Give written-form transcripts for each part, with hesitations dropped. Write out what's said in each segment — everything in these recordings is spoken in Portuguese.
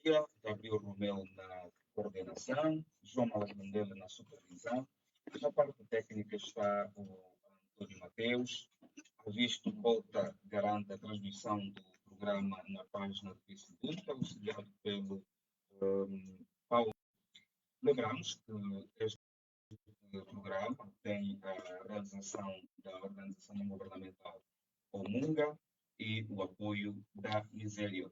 dia, Gabriel Romeu na coordenação, João Malandela na supervisão. Na parte técnica está o Antônio Mateus. A Visto Volta garante a transmissão do programa na página do Facebook, auxiliado pelo Paulo. Lembramos que este programa tem a realização da organização não governamental Omunga e o apoio da Miséria.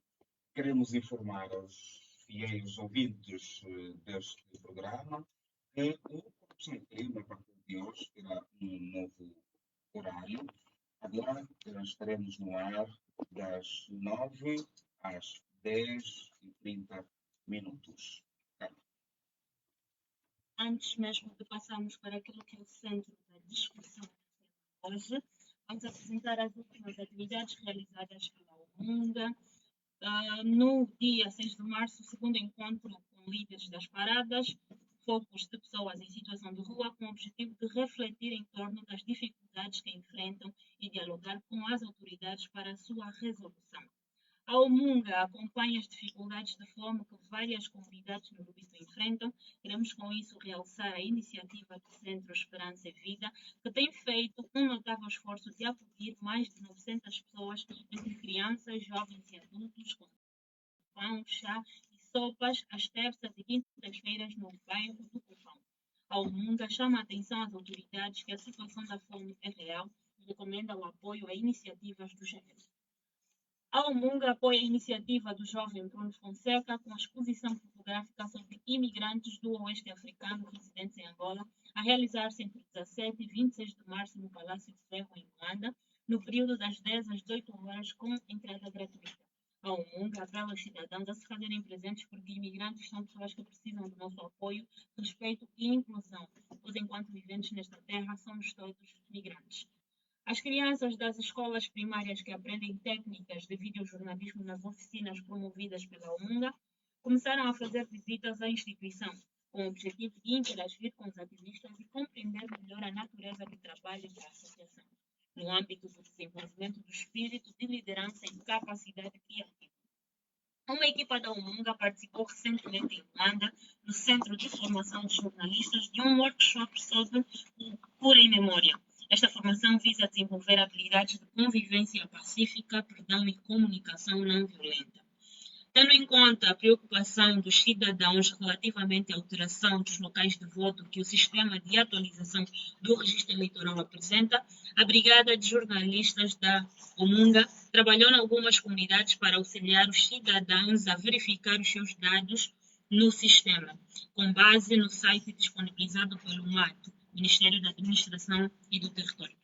Queremos informar aos fiéis ouvintes deste programa que o Corrupção e Crime, a partir de hoje, terá um novo horário. Agora estaremos no ar das 9 às 10h30. Antes mesmo de passarmos para aquilo que é o centro da discussão hoje, vamos apresentar as últimas atividades realizadas pela Omunga. No dia 6 de março, o segundo encontro com líderes das paradas, focos de pessoas em situação de rua, com o objetivo de refletir em torno das dificuldades que enfrentam e dialogar com as autoridades para a sua resolução. A Omunga acompanha as dificuldades de fome que várias comunidades no Lubito enfrentam. Queremos com isso realçar a iniciativa do Centro Esperança e Vida, que tem feito um notável esforço de acolher mais de 900 pessoas, entre crianças, jovens e adultos, com pão, chá e sopas, às terças e quintas-feiras no bairro do Cufão. A Omunga chama a atenção às autoridades que a situação da fome é real e recomenda o apoio a iniciativas do gênero. A Omunga apoia a iniciativa do jovem Bruno Fonseca com a exposição fotográfica sobre imigrantes do Oeste Africano residentes em Angola, a realizar-se entre 17 e 26 de março no Palácio de Ferro, em Luanda, no período das 10 às 18 horas, com entrada gratuita. A Omunga apela aos cidadãos a se fazerem presentes porque imigrantes são pessoas que precisam do nosso apoio, respeito e inclusão, pois enquanto viventes nesta terra somos todos migrantes. As crianças das escolas primárias que aprendem técnicas de videojornalismo nas oficinas promovidas pela Omunga começaram a fazer visitas à instituição, com o objetivo de interagir com os ativistas e compreender melhor a natureza do trabalho da associação, no âmbito do desenvolvimento do espírito de liderança e capacidade criativa. Uma equipa da Omunga participou recentemente em Luanda, no Centro de Formação de Jornalistas, de um workshop sobre o Cura em Memória. Esta formação visa desenvolver habilidades de convivência pacífica, perdão e comunicação não violenta. Tendo em conta a preocupação dos cidadãos relativamente à alteração dos locais de voto que o sistema de atualização do registro eleitoral apresenta, a Brigada de Jornalistas da Omunga trabalhou em algumas comunidades para auxiliar os cidadãos a verificar os seus dados no sistema, com base no site disponibilizado pelo MAT, Ministério da Administração e do Território.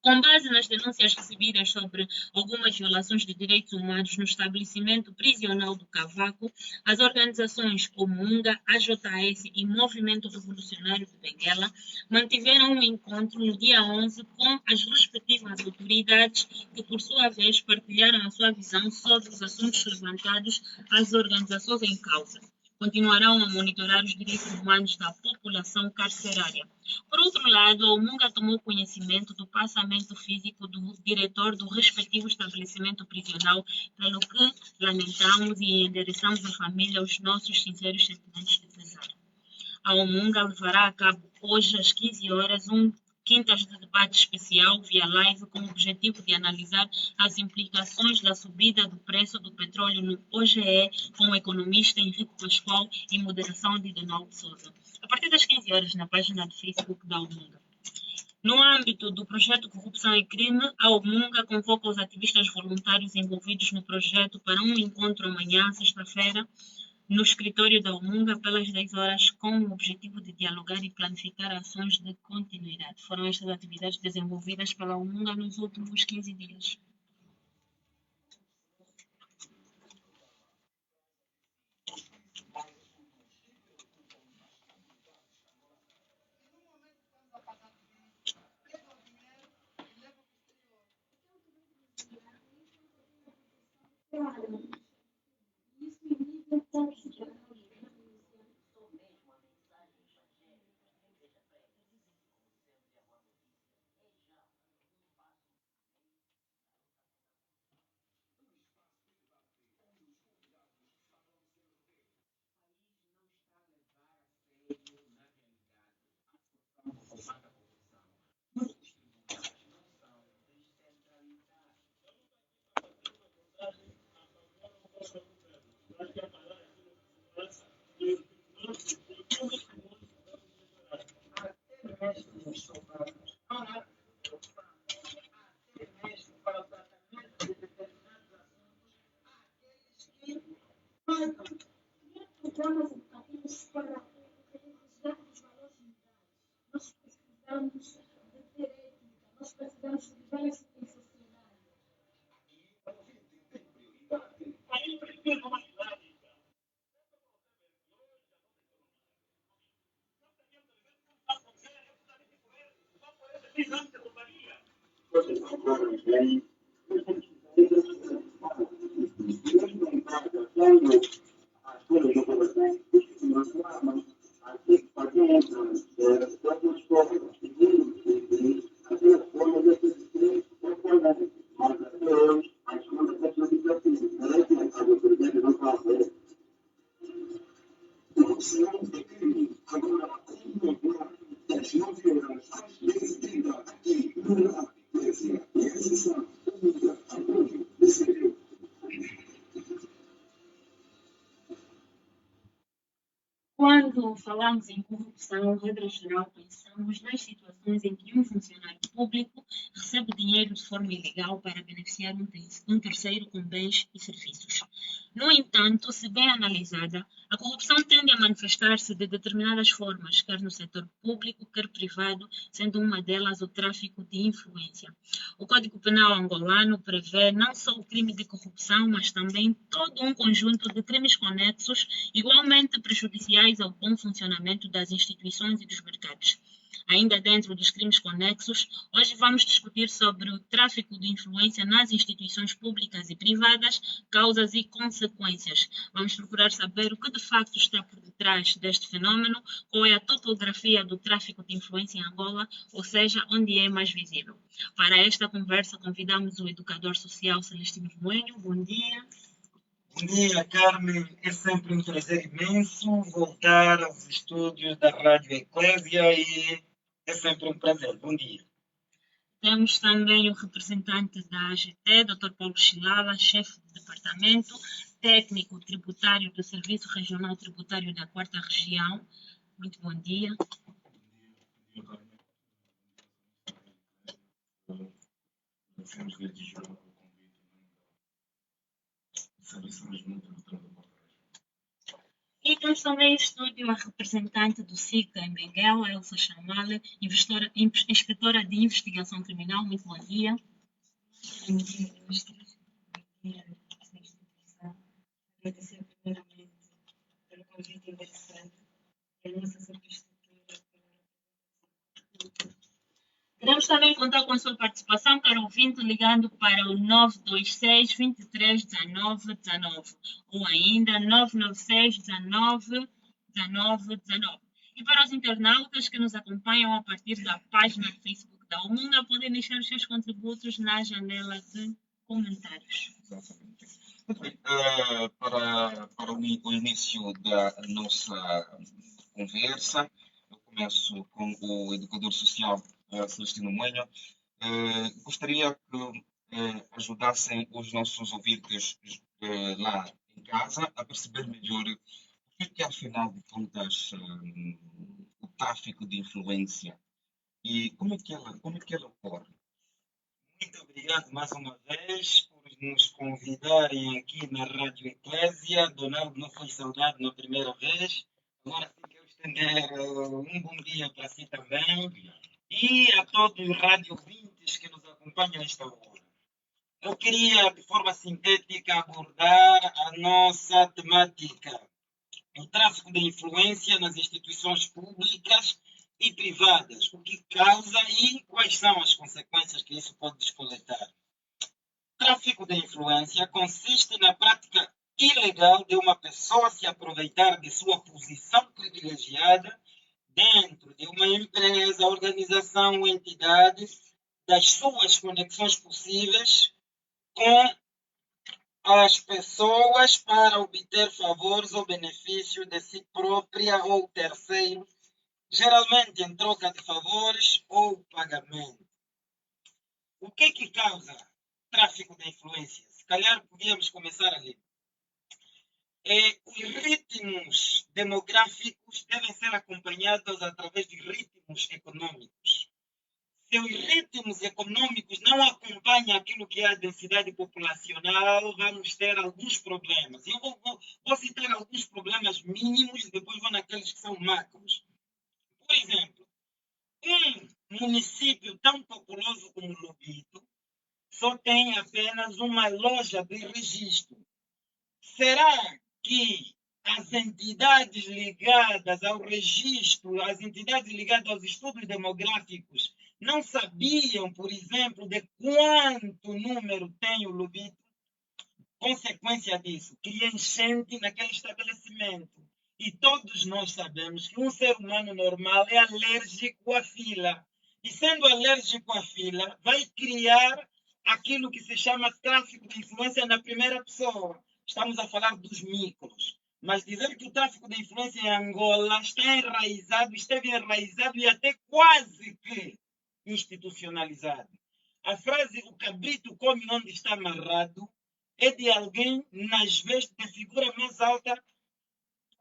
Com base nas denúncias recebidas sobre algumas violações de direitos humanos no estabelecimento prisional do Cavaco, as organizações Omunga, AJS e Movimento Revolucionário de Benguela mantiveram um encontro no dia 11 com as respectivas autoridades que, por sua vez, partilharam a sua visão sobre os assuntos levantados às organizações em causa. Continuarão a monitorar os direitos humanos da população carcerária. Por outro lado, a Omunga tomou conhecimento do passamento físico do diretor do respectivo estabelecimento prisional, pelo que lamentamos e endereçamos à família os nossos sinceros sentimentos de pesar. A Omunga levará a cabo hoje às 15 horas quintas de debate especial via live com o objetivo de analisar as implicações da subida do preço do petróleo no OGE com o economista Henrique Pascoal e moderação de Donaldo Souza, a partir das 15 horas na página do Facebook da Omunga. No âmbito do projeto Corrupção e Crime, a Omunga convoca os ativistas voluntários envolvidos no projeto para um encontro amanhã, sexta-feira, no escritório da Omunga, pelas 10 horas, com o objetivo de dialogar e planificar ações de continuidade. Foram estas atividades desenvolvidas pela Omunga nos últimos 15 dias. Programas educativos separados dos valores morais. Nós precisamos de ter ética, nós precisamos de viver em sociedade. Quando falamos em corrupção, regra geral, pensamos nas situações em que um funcionário público recebe dinheiro de forma ilegal para beneficiar um terceiro com bens e serviços. No entanto, se bem analisada, a corrupção tende a manifestar-se de determinadas formas, quer no setor público, quer privado, sendo uma delas o tráfico de influência. O Código Penal angolano prevê não só o crime de corrupção, mas também todo um conjunto de crimes conexos igualmente prejudiciais ao bom funcionamento das instituições e dos mercados. Ainda dentro dos crimes conexos, hoje vamos discutir sobre o tráfico de influência nas instituições públicas e privadas, causas e consequências. Vamos procurar saber o que de facto está por detrás deste fenômeno, qual é a topografia do tráfico de influência em Angola, ou seja, onde é mais visível. Para esta conversa, convidamos o educador social Celestino Moenho. Bom dia. Bom dia, Carmen. É sempre um prazer imenso voltar aos estúdios da Rádio Eclésia e é sempre um prazer. Bom dia. Temos também o representante da AGT, Dr. Paulo Chilala, chefe de departamento técnico tributário do Serviço Regional Tributário da 4ª Região. Muito bom dia. E temos também em estúdio a representante do SICA em Benguela, Elsa Chamale, inspetora de investigação criminal. Muito bom dia. Bom dia, ministros. Bom dia, esta instituição. Agradecer primeiramente pelo convite interessante e a nossa substituta. Queremos também contar com a sua participação, caro ouvinte, ligando para o 926 23 19 19 ou ainda 996 19 19 19. E para os internautas que nos acompanham a partir da página do Facebook da Omunda, podem deixar os seus contributos na janela de comentários. Exatamente. Muito bem. Para o início da nossa conversa, eu começo com o educador social Celestino Moenho. Gostaria que ajudassem os nossos ouvintes lá em casa a perceber melhor o que é, afinal de contas, o tráfico de influência e como é que ela ocorre. Muito obrigado mais uma vez por nos convidarem aqui na Rádio Eclésia. Donaldo não foi saudado na primeira vez. Agora sim quero estender um bom dia para si também. E a todos os rádio-ouvintes que nos acompanham nesta hora. Eu queria, de forma sintética, abordar a nossa temática. O tráfico de influência nas instituições públicas e privadas. O que causa e quais são as consequências que isso pode descoletar. Tráfico de influência consiste na prática ilegal de uma pessoa se aproveitar de sua posição privilegiada dentro de uma empresa, organização ou entidade, das suas conexões possíveis com as pessoas para obter favores ou benefícios de si própria ou terceiro, geralmente em troca de favores ou pagamento. O que causa tráfico de influência? Se calhar podíamos começar ali. os ritmos demográficos devem ser acompanhados através de ritmos econômicos. Se os ritmos econômicos não acompanham aquilo que é a densidade populacional, vamos ter alguns problemas. Eu vou citar alguns problemas mínimos e depois vou naqueles que são macros. Por exemplo, um município tão populoso como Lobito só tem apenas uma loja de registro. Será que as entidades ligadas ao registro, as entidades ligadas aos estudos demográficos, não sabiam, por exemplo, de quanto número tem o Lobito? Consequência disso, cria enchente naquele estabelecimento. E todos nós sabemos que um ser humano normal é alérgico à fila. E sendo alérgico à fila, vai criar aquilo que se chama tráfico de influência na primeira pessoa. Estamos a falar dos micros. Mas dizer que o tráfico de influência em Angola está enraizado, esteve enraizado e até quase que institucionalizado. A frase, o cabrito come onde está amarrado, é de alguém nas vestes da figura mais alta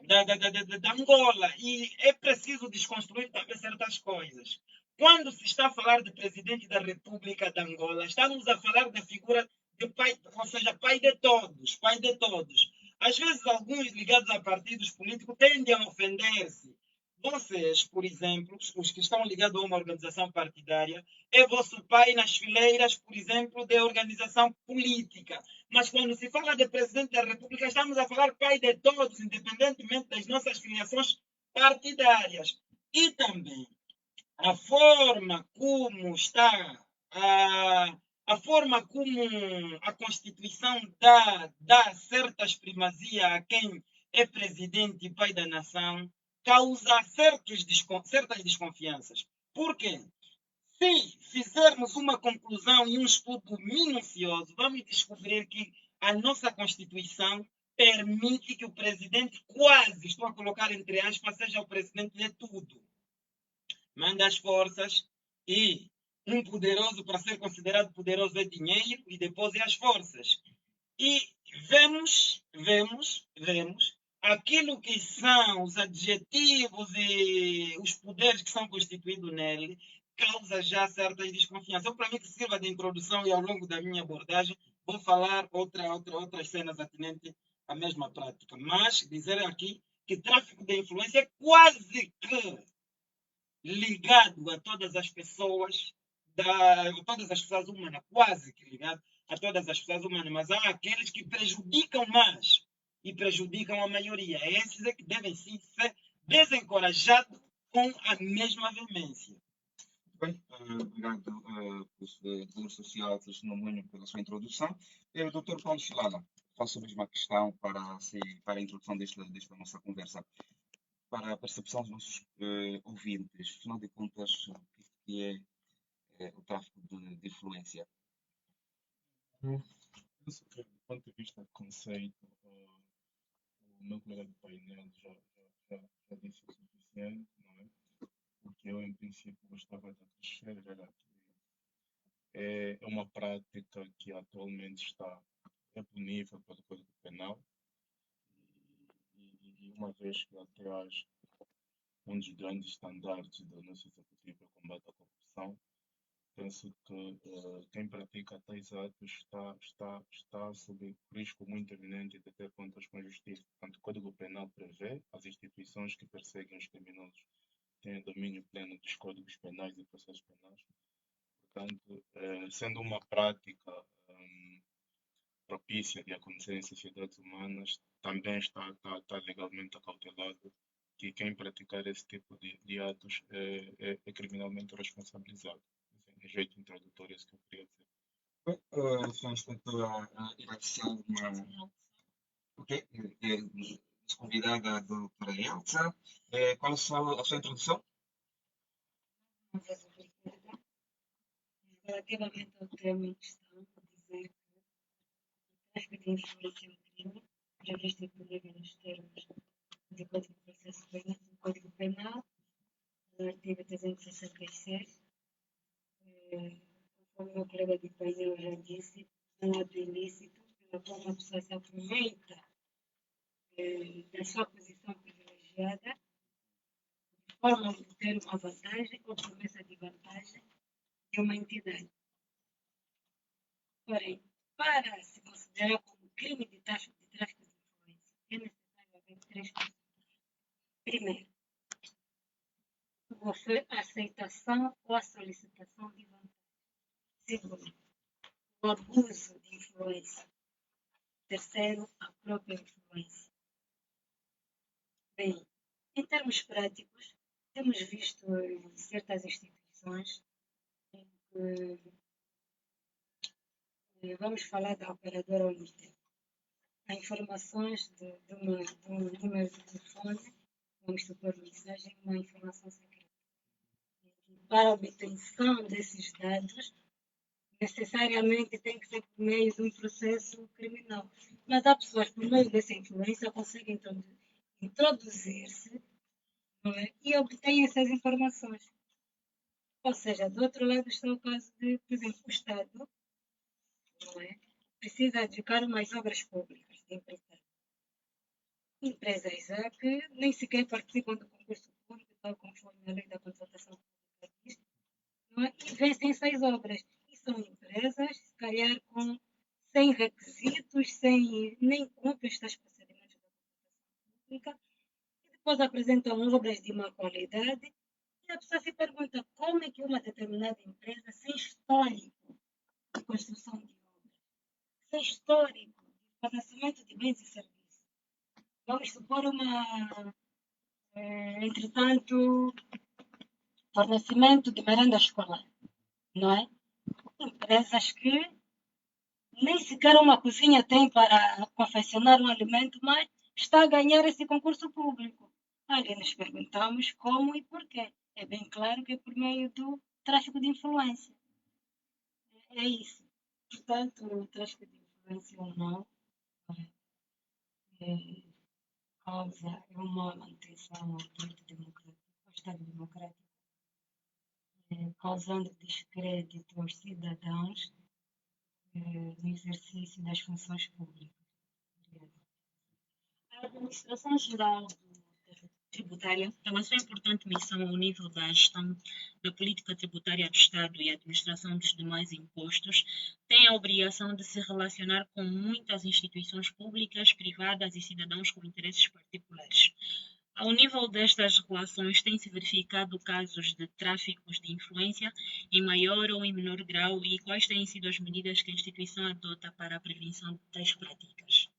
da Angola. E é preciso desconstruir também certas coisas. Quando se está a falar de presidente da República de Angola, estamos a falar da figura de pai, ou seja, pai de todos, pai de todos. Às vezes, alguns ligados a partidos políticos tendem a ofender-se. Vocês, por exemplo, os que estão ligados a uma organização partidária, é vosso pai nas fileiras, por exemplo, de organização política. Mas quando se fala de presidente da República, estamos a falar pai de todos, independentemente das nossas filiações partidárias. E também a forma como está, a forma como a Constituição dá certas primazia a quem é presidente e pai da nação, causa certas desconfianças. Por quê? Se fizermos uma conclusão e um estudo minucioso, vamos descobrir que a nossa Constituição permite que o presidente quase, estou a colocar entre aspas, seja o presidente de tudo. Manda as forças e um poderoso, para ser considerado poderoso, é dinheiro e depois é as forças. E vemos aquilo que são os adjetivos e os poderes que são constituídos nele, causa já certas desconfianças. Eu, para mim, que sirva de introdução e ao longo da minha abordagem, vou falar outras cenas atinentes à mesma prática. Mas dizer aqui que tráfico de influência é quase que ligado a todas as pessoas, todas as pessoas humanas, quase que ligado a todas as pessoas humanas, mas há aqueles que prejudicam mais e prejudicam a maioria. Esses é que devem sim ser desencorajados com a mesma veemência. Bem, obrigado, professor social Cristiano Munho, pela sua introdução. Dr. Paulo Chilala, faço a mesma questão para a introdução desta nossa conversa. Para a percepção dos nossos ouvintes, afinal de contas, o que é o tráfico de influência? Penso que, do ponto de vista de conceito, o meu colega de painel já disse o suficiente, não é? O que eu, em princípio, gostava de acrescentar era que é uma prática que atualmente é punível pelo Código Penal e uma vez que até acho um dos grandes estandartes do nosso executivo é o combate à corrupção, penso que quem pratica tais atos está sob risco muito eminente de ter contas com a justiça. Portanto, o Código Penal prevê as instituições que perseguem os criminosos têm domínio pleno dos códigos penais e processos penais. Portanto, sendo uma prática propícia de acontecer em sociedades humanas, também está legalmente acautelado que quem praticar esse tipo de atos é criminalmente responsabilizado. É um jeito introdutório que eu queria dizer. Sr. Inspetor, irá ser uma... Ok, convidada a doutora Elsa. Qual é a sua introdução? Relativamente ao tema em questão, dizer que o tráfico de influência é um crime previsto e punido nos termos do Código de Processo Penal, do Código Penal, no artigo 366. Como o meu colega de painel já disse, é um ato ilícito pela qual uma pessoa se aproveita na sua posição privilegiada, de forma a obter uma vantagem ou promessa de vantagem de uma entidade. Porém, para se considerar como crime de tráfico de influência, é necessário haver 3 coisas. Primeiro, a aceitação ou a solicitação de vantagem. Segundo, o abuso de influência. Terceiro, a própria influência. Bem, em termos práticos, temos visto em certas instituições em que vamos falar da operadora Unitel. Há informações de um número de telefone, vamos supor mensagem, uma informação secreta. Para a obtenção desses dados, necessariamente tem que ser por meio de um processo criminal. Mas há pessoas, por meio dessa influência, conseguem introduzir-se, não é? E obtêm essas informações. Ou seja, do outro lado está o caso de, por exemplo, o Estado, não é? Precisa adjudicar umas obras públicas de empresários. Empresas que nem sequer participam do concurso público, tal conforme a lei da contratação pública diz, não é? E vencem essas obras. E são empresas, se calhar, sem requisitos, nem cumprem os tais procedimentos da contratação pública, e depois apresentam obras de má qualidade, e a pessoa se pergunta como é que uma determinada empresa, sem histórico de construção de obras, sem histórico de fornecimento de bens e serviços, vamos supor entretanto, fornecimento de merenda escolar, não é? Empresas que nem sequer uma cozinha tem para confeccionar um alimento, mas está a ganhar esse concurso público. Ali nos perguntamos como e porquê. É bem claro que é por meio do tráfico de influência. É isso. Portanto, o tráfico de influência ou não causa uma manutenção ao Estado democrático, causando descrédito aos cidadãos no exercício das funções públicas. A Administração Geral Tributária tem uma importante missão ao nível da gestão da política tributária do Estado e administração dos demais impostos. Tem a obrigação de se relacionar com muitas instituições públicas, privadas e cidadãos com interesses particulares. Ao nível destas relações, tem-se verificado casos de tráficos de influência em maior ou em menor grau e quais têm sido as medidas que a instituição adota para a prevenção de tais práticas?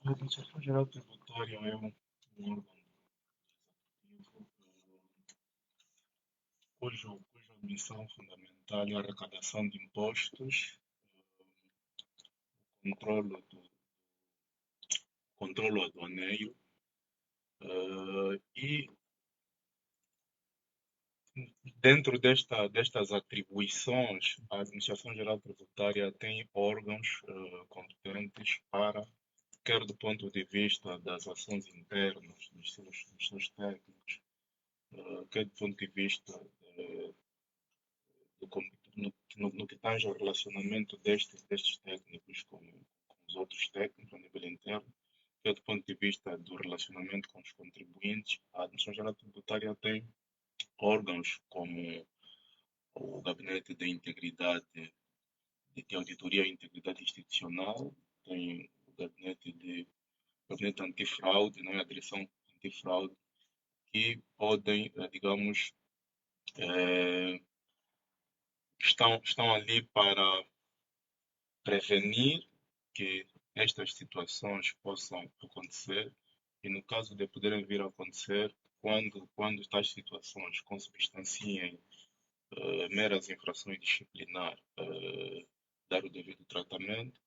A Administração Geral Tributária é um órgão cuja missão fundamental é a arrecadação de impostos, controle aduaneiro e dentro destas atribuições, a Administração Geral Tributária tem órgãos competentes para, quer do ponto de vista das ações internas dos seus técnicos, quer do ponto de vista no que tange ao relacionamento destes técnicos com os outros técnicos a nível interno, quer do ponto de vista do relacionamento com os contribuintes. A Administração Geral Tributária tem órgãos como o Gabinete de Integridade, de Auditoria e Integridade Institucional, tem o Gabinete Antifraude, não é? A Direção Antifraude, que podem, digamos, estão ali para prevenir que estas situações possam acontecer e, no caso de poderem vir a acontecer, quando tais situações consubstanciem meras infrações disciplinares, dar o devido tratamento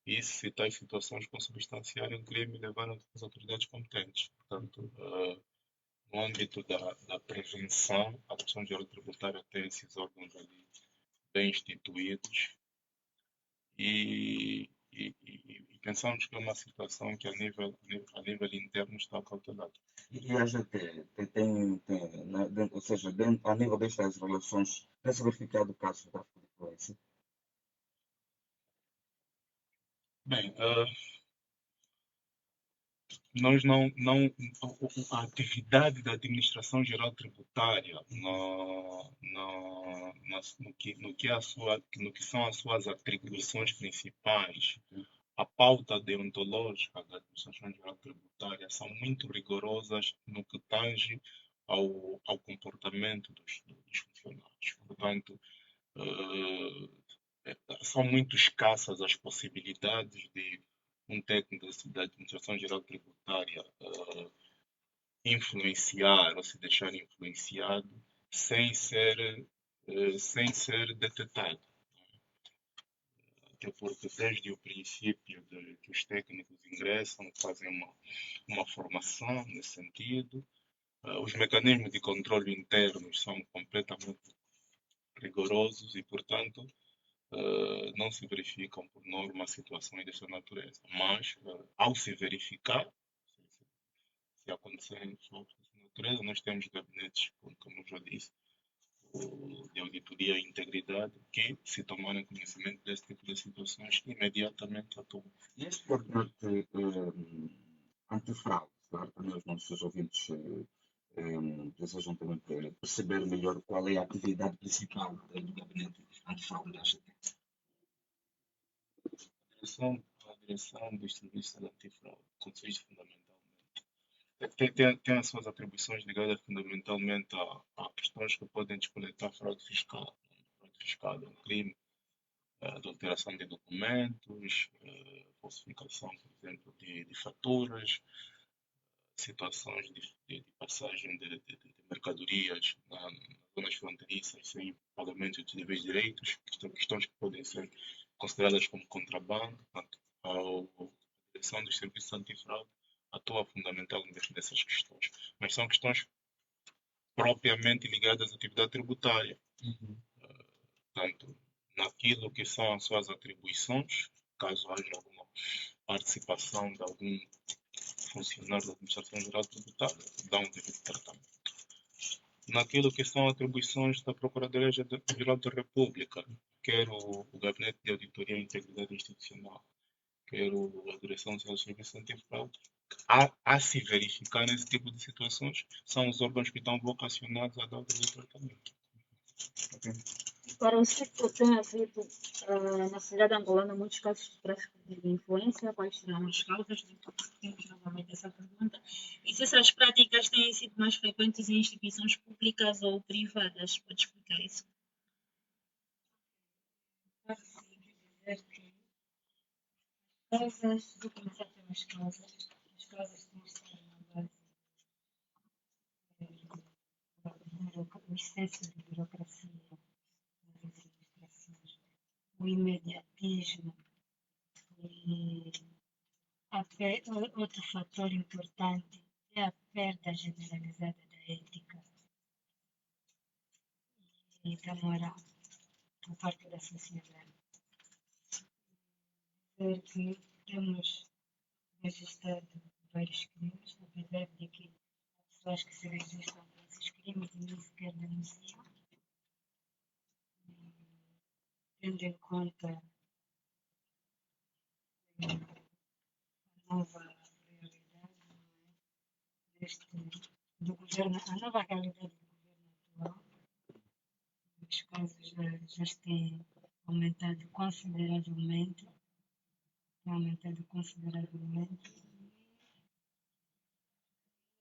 e, se tais situações consubstanciarem crime, levar às autoridades competentes. Portanto, no âmbito da prevenção, a Administração Geral Tributária tem esses órgãos ali bem instituídos e pensamos que é uma situação que a nível interno está cautelada. E a AGT tem ou seja, a nível destas relações, tem-se verificado casos de tráfico de influência? Bem, nós a atividade da Administração Geral Tributária no que são as suas atribuições principais, a pauta deontológica da Administração Geral Tributária são muito rigorosas no que tange ao comportamento dos funcionários. Portanto, são muito escassas as possibilidades de um técnico da Administração Geral Tributária influenciar ou se deixar influenciado sem ser detectado. Até porque desde o princípio que os técnicos ingressam, fazem uma formação nesse sentido, os mecanismos de controle internos são completamente rigorosos e, portanto, não se verificam por norma situações dessa natureza. Mas, ao se verificar, se acontecerem fatos dessa natureza, nós temos gabinetes, como eu já disse, de auditoria e integridade, que, se tomarem conhecimento desse tipo de situações, imediatamente atuam. E este gabinete antifraude, claro, também os nossos ouvintes desejam também perceber melhor qual é a atividade principal do gabinete antifraude da AGT. A direção dos serviços antifraude consiste fundamentalmente. Tem as suas atribuições ligadas fundamentalmente a questões que podem descoletar fraude fiscal. Fraude fiscal é um crime, adulteração de documentos, falsificação, por exemplo, de faturas, situações de passagem de mercadorias nas zonas fronteiriças sem pagamento de deveres direitos, questões que podem ser consideradas como contrabando. Portanto, a direção dos serviços antifraude atua fundamentalmente nessas questões, mas são questões propriamente ligadas à atividade tributária. Portanto, naquilo que são as suas atribuições, caso haja alguma participação de algum funcionário da Administração Geral Tributária, dá um devido tratamento. Naquilo que são atribuições da Procuradoria-Geral da República, quer o Gabinete de Auditoria e Integridade Institucional, quer a Direção dos Serviços Antifraude, a se verificar nesse tipo de situações, são os órgãos que estão vocacionados a dar o devido tratamento. Para o sector, tem havido na sociedade angolana muitos casos de tráfico de influência. Quais serão as causas? Temos novamente essa pergunta. E se essas práticas têm sido mais frequentes em instituições públicas ou privadas? Pode explicar isso? Posso dizer que causas, vou começar pelas causas. As causas têm estado na base do excesso de burocracia nas administrações, o imediatismo e outro fator importante é a perda generalizada da ética e da moral por parte da sociedade. Dizer que temos registrado vários crimes, apesar de que há pessoas que se registram para esses crimes e nem sequer denunciam, tendo em conta a nova realidade do governo, a nova realidade do governo atual. Os casos já têm aumentado consideravelmente.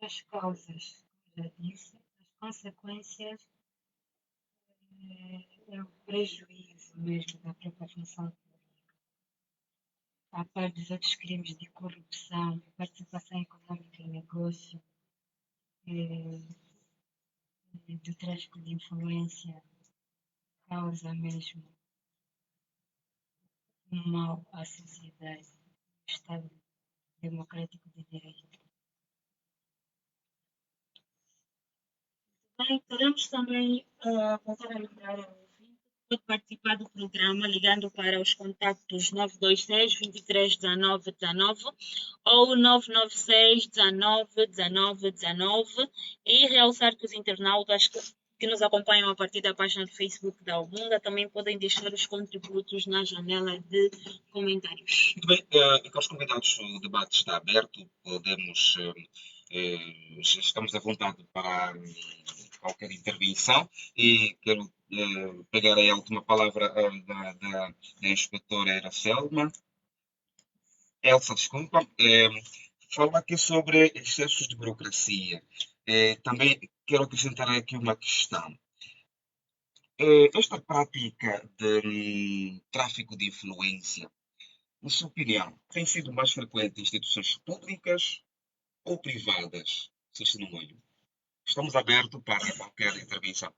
As causas, como já disse, as consequências é o prejuízo mesmo da própria função pública. A par dos outros crimes de corrupção, de participação econômica em negócio, do tráfico de influência, causa mesmo um mal à sociedade, ao Estado democrático de direito. Bem, queremos também voltar a lembrar ao ouvinte que pode participar do programa ligando para os contactos 926 23 19 19 ou 996 19 19 19 e realçar que os internautas que que nos acompanham a partir da página do Facebook da Ubunga também podem deixar os contributos na janela de comentários. Muito bem, caros convidados, o debate está aberto, podemos, estamos à vontade para qualquer intervenção e quero pegar aí a última palavra da inspetora Elsa, desculpa, falar aqui sobre excessos de burocracia. Também quero acrescentar aqui uma questão. Esta prática de tráfico de influência, na sua opinião, tem sido mais frequente em instituições públicas ou privadas? Vocês não olham. Estamos abertos para qualquer intervenção.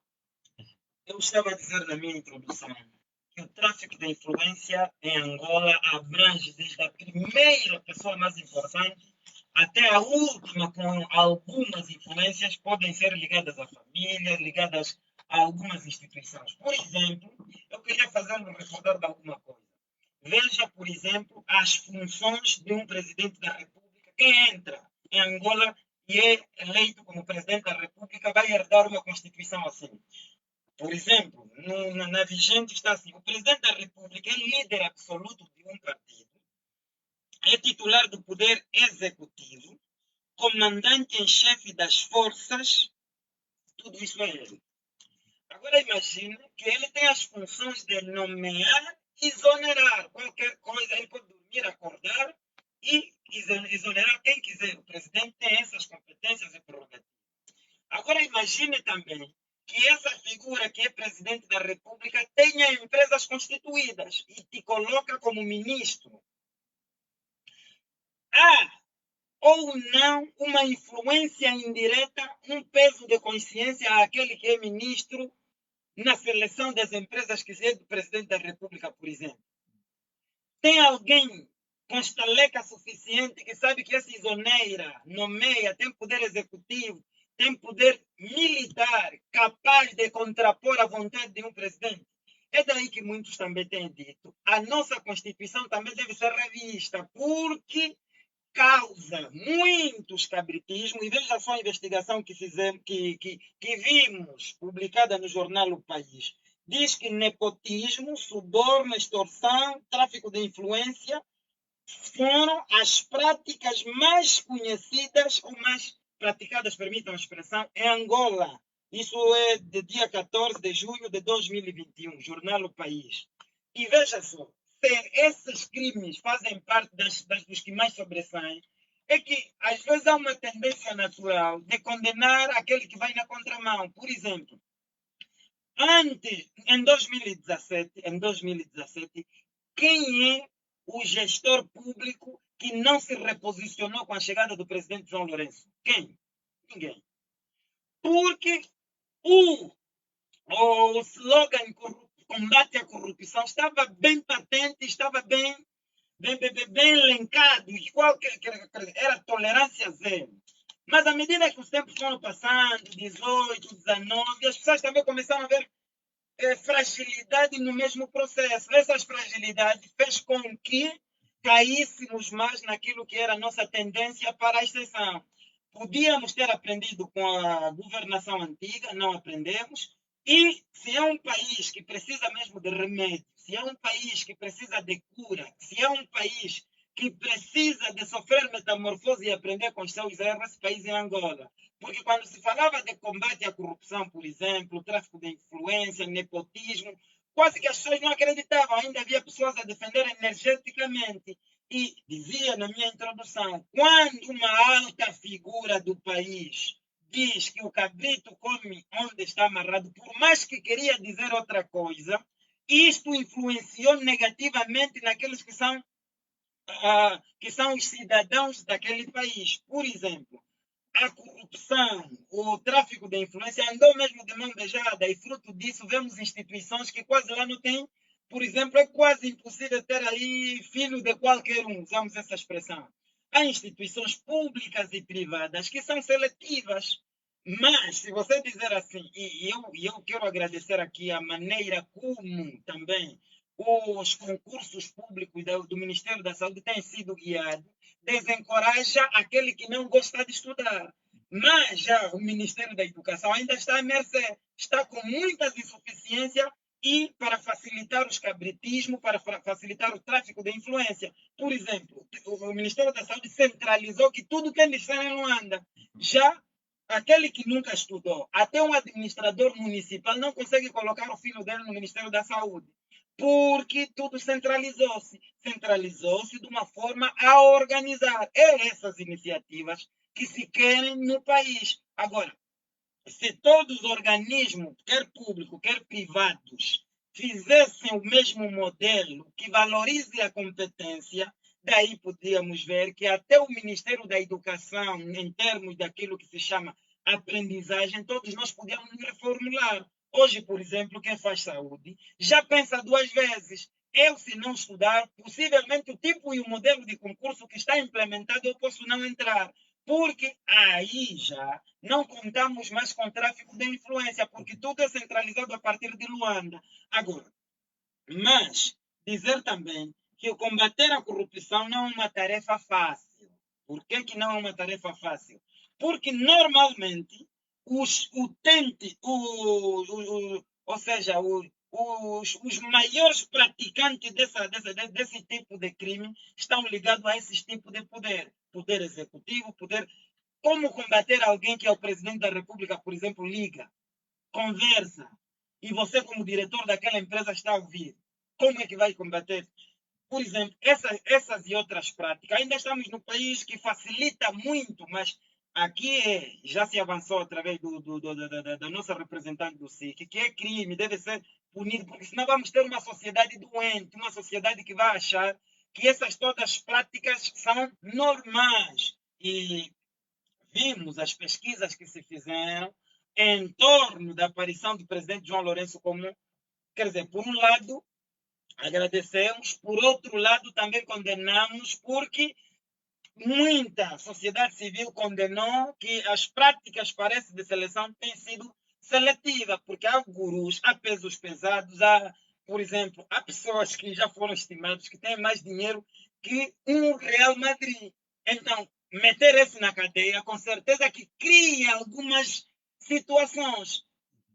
Eu estava a dizer na minha introdução que o tráfico de influência em Angola abrange desde a primeira pessoa mais importante até a última, com algumas influências podem ser ligadas à família, ligadas a algumas instituições. Por exemplo, eu queria fazer-me recordar de alguma coisa. Veja, por exemplo, as funções de um presidente da República. Quem entra em Angola e é eleito como presidente da República vai herdar uma Constituição assim. Por exemplo, na vigente está assim: o presidente da República é líder absoluto de um partido, é titular do poder executivo, comandante em chefe das forças, tudo isso é ele. Agora imagine que ele tem as funções de nomear e exonerar qualquer coisa. Ele pode dormir, acordar e exonerar quem quiser. O presidente tem essas competências e prerrogativas. Agora imagine também que essa figura que é presidente da República tenha empresas constituídas e te coloca como ministro. Há ou não uma influência indireta, um peso de consciência àquele que é ministro na seleção das empresas que é do presidente da República, por exemplo. Tem alguém com estaleca suficiente que sabe que essa exonera, nomeia, tem poder executivo, tem poder militar capaz de contrapor a vontade de um presidente? É daí que muitos também têm dito: a nossa Constituição também deve ser revista, porque causa muitos cabritismos. E veja só a investigação que fizemos, que vimos publicada no jornal O País. Diz que nepotismo, suborno, extorsão, tráfico de influência foram as práticas mais conhecidas ou mais praticadas, permitam a expressão, em Angola. Isso é de dia 14 de junho de 2021, jornal O País. E veja só, se esses crimes fazem parte dos que mais sobressaem, é que às vezes há uma tendência natural de condenar aquele que vai na contramão. Por exemplo, em 2017, quem é o gestor público que não se reposicionou com a chegada do presidente João Lourenço? Quem? Ninguém. Porque o slogan combate à corrupção estava bem patente, estava bem elencado, era tolerância zero. Mas à medida que os tempos foram passando, 18, 19, as pessoas também começaram a ver fragilidade no mesmo processo. Essas fragilidades fez com que caíssemos mais naquilo que era a nossa tendência para a exceção. Podíamos ter aprendido com a governação antiga, não aprendemos. E se é um país que precisa mesmo de remédio, se é um país que precisa de cura, se é um país que precisa de sofrer metamorfose e aprender com os seus erros, esse país é Angola. Porque quando se falava de combate à corrupção, por exemplo, tráfico de influência, nepotismo, quase que as pessoas não acreditavam. Ainda havia pessoas a defender energeticamente. E dizia na minha introdução, quando uma alta figura do país diz que o cabrito come onde está amarrado, por mais que queria dizer outra coisa, isto influenciou negativamente naqueles que são os cidadãos daquele país. Por exemplo, a corrupção, o tráfico de influência andou mesmo de mão beijada e fruto disso vemos instituições que quase lá não tem. Por exemplo, é quase impossível ter aí filho de qualquer um, usamos essa expressão. Há instituições públicas e privadas que são seletivas. Mas, se você dizer assim, e eu quero agradecer aqui a maneira como também os concursos públicos do Ministério da Saúde têm sido guiados, desencoraja aquele que não gosta de estudar. Mas já o Ministério da Educação ainda está à mercê, está com muitas insuficiências e para facilitar o escabritismo, para facilitar o tráfico de influência. Por exemplo, o Ministério da Saúde centralizou que tudo tem de ser em Luanda. Já aquele que nunca estudou, até um administrador municipal não consegue colocar o filho dele no Ministério da Saúde, porque tudo centralizou-se. Centralizou-se de uma forma a organizar. É essas iniciativas que se querem no país. Agora, se todos os organismos, quer públicos, quer privados, fizessem o mesmo modelo que valorize a competência, daí podíamos ver que até o Ministério da Educação, em termos daquilo que se chama aprendizagem, todos nós podíamos reformular. Hoje, por exemplo, quem faz saúde já pensa duas vezes. Eu, se não estudar, possivelmente o tipo e o modelo de concurso que está implementado, eu posso não entrar. Porque aí já não contamos mais com tráfico de influência, porque tudo é centralizado a partir de Luanda. Agora, mas dizer também que combater a corrupção não é uma tarefa fácil. Por que não é uma tarefa fácil? Porque normalmente ou seja, os maiores praticantes desse tipo de crime estão ligados a esse tipo de poder. Poder executivo, poder... Como combater alguém que é o presidente da República, por exemplo, liga, conversa, e você como diretor daquela empresa está a ouvir? Como é que vai combater? Por exemplo, essas e outras práticas. Ainda estamos no país que facilita muito, mas aqui já se avançou através da nossa representante do SIC, que é crime, deve ser punido, porque senão vamos ter uma sociedade doente, uma sociedade que vai achar que essas todas práticas são normais. E vimos as pesquisas que se fizeram em torno da aparição do presidente João Lourenço como, quer dizer, por um lado, agradecemos, por outro lado, também condenamos, porque muita sociedade civil condenou que as práticas, parece, de seleção têm sido seletivas, porque há gurus, há pesos pesados, por exemplo, há pessoas que já foram estimadas que têm mais dinheiro que um Real Madrid. Então, meter esse na cadeia, com certeza que cria algumas situações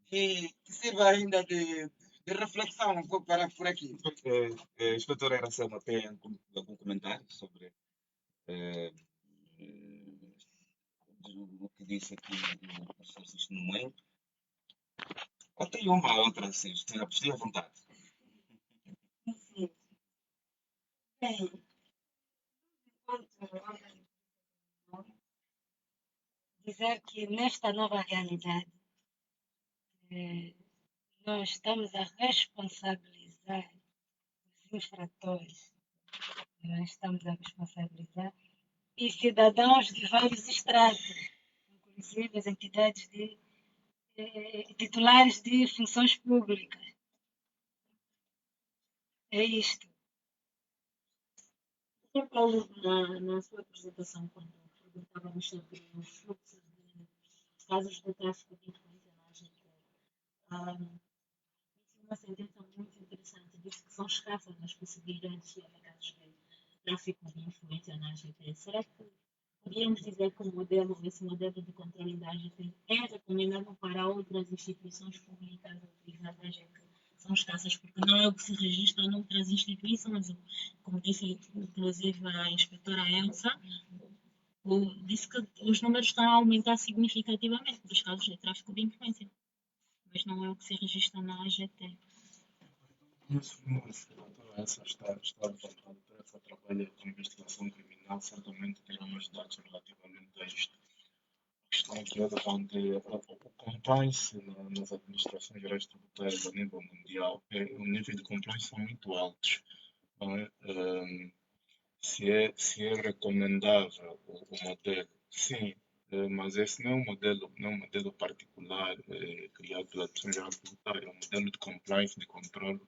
que sirva ainda de reflexão. Vou parar por aqui. Inspetor Iracema, tem algum comentário sobre o que disse aqui o professor Sisto no momento? Ou tem uma ou outra, assim, esteja à vontade. Sim. Bem, dizer que nesta nova realidade nós estamos a responsabilizar os infratores, nós estamos a responsabilizar e cidadãos de vários estratos, inclusive as entidades titulares de funções públicas. É isto. Sr. Paulo, na sua apresentação, quando perguntávamos sobre os fluxos de casos de tráfico de influência na AGT, uma sentença muito interessante, disse que são escassas as possibilidades de chegar a casos de tráfico de influência na AGT. Será que podíamos dizer que esse modelo de controle da AGT é recomendável para outras instituições públicas ou privadas, já que são escassas, porque não é o que se registra noutras instituições? Como disse inclusive a inspetora Elsa, disse que os números estão a aumentar significativamente dos casos de tráfico de influência, mas não é o que se registra na AGT. Esse número que a doutora Elsa está levantando para esse trabalho de investigação criminal, certamente terá mais dados relativamente a isto. A questão é que o compliance nas administrações gerais tributárias a nível mundial, o nível de compliance são muito altos. Não é? Se é recomendável o modelo, sim, mas esse não é um modelo particular criado pela Administração Geral Tributária, é um modelo de compliance, de controle,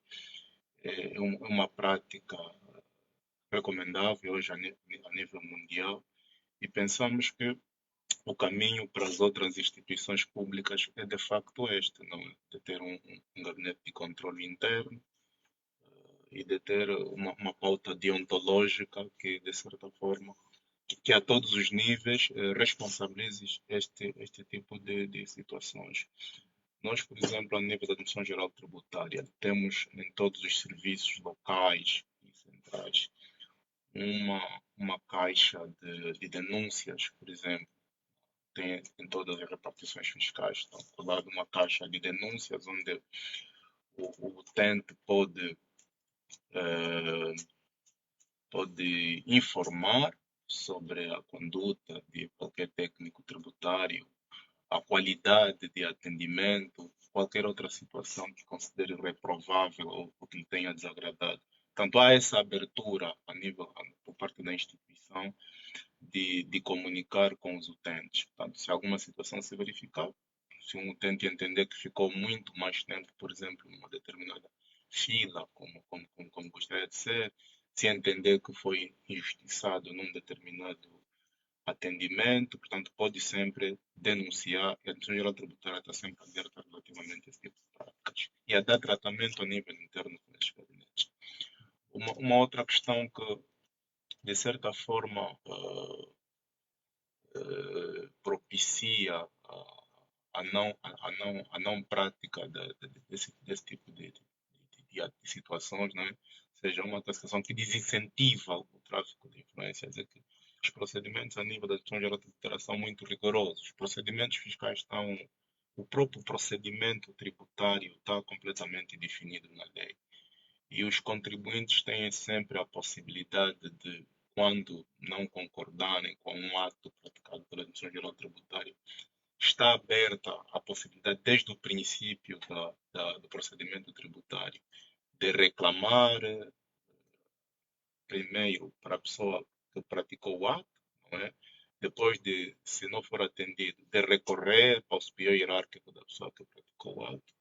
é uma prática recomendável hoje a nível mundial, e pensamos que o caminho para as outras instituições públicas é de facto este, não é? De ter um gabinete de controle interno e de ter uma pauta deontológica que, de certa forma, que a todos os níveis responsabilize este tipo de situações. Nós, por exemplo, a nível da Administração Geral Tributária, temos em todos os serviços locais e centrais uma caixa de denúncias, por exemplo, tem em todas as repartições fiscais, está colado uma caixa de denúncias onde o utente pode informar sobre a conduta de qualquer técnico tributário, a qualidade de atendimento, qualquer outra situação que considere reprovável ou que lhe tenha desagradado. Portanto, há essa abertura por parte da instituição de comunicar com os utentes. Portanto, se alguma situação se verificar, se um utente entender que ficou muito mais tempo, por exemplo, numa determinada fila, como gostaria de ser, se entender que foi injustiçado num determinado atendimento, portanto, pode sempre denunciar, e a Administração Geral Tributária está sempre aberta relativamente a esse tipo de práticas e a dar tratamento a nível interno com esses gabinetes. Uma outra questão que, de certa forma, propicia a não prática desse tipo de situações, não é? Ou seja, uma taxação que desincentiva o tráfico de influência, quer dizer que os procedimentos a nível da Administração Geral Tributária são muito rigorosos. Os procedimentos fiscais estão, o próprio procedimento tributário está completamente definido na lei. E os contribuintes têm sempre a possibilidade de, quando não concordarem com um ato praticado pela Administração Geral Tributária, está aberta a possibilidade, desde o princípio do procedimento tributário, de reclamar primeiro para a pessoa que praticou o ato, não é? Depois de, se não for atendido, de recorrer para o superior hierárquico da pessoa que praticou o ato.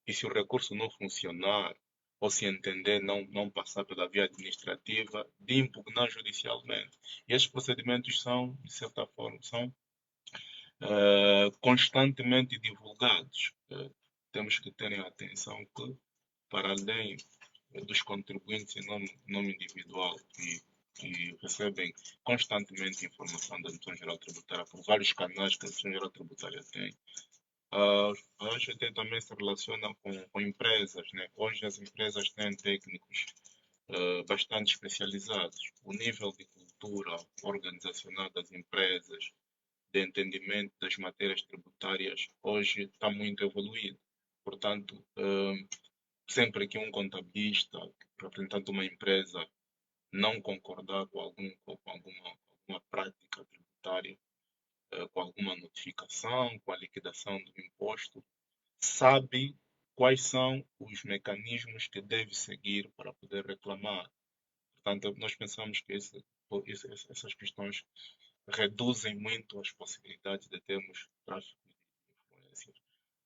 E se o recurso não funcionar, ou se entender não passar pela via administrativa, de impugnar judicialmente. E esses procedimentos são, de certa forma, são constantemente divulgados. Temos que terem atenção que, para além dos contribuintes em nome individual que recebem constantemente informação da Administração Geral Tributária por vários canais que a Administração Geral Tributária tem, a AGT também se relaciona com empresas, né? Hoje as empresas têm técnicos bastante especializados. O nível de cultura organizacional das empresas, de entendimento das matérias tributárias, hoje está muito evoluído. Portanto, sempre que um contabilista, representante de uma empresa, não concordar com alguma prática tributária, com alguma notificação, com a liquidação do imposto, sabe quais são os mecanismos que deve seguir para poder reclamar. Portanto, nós pensamos que essas questões reduzem muito as possibilidades de termos tráfico de influências.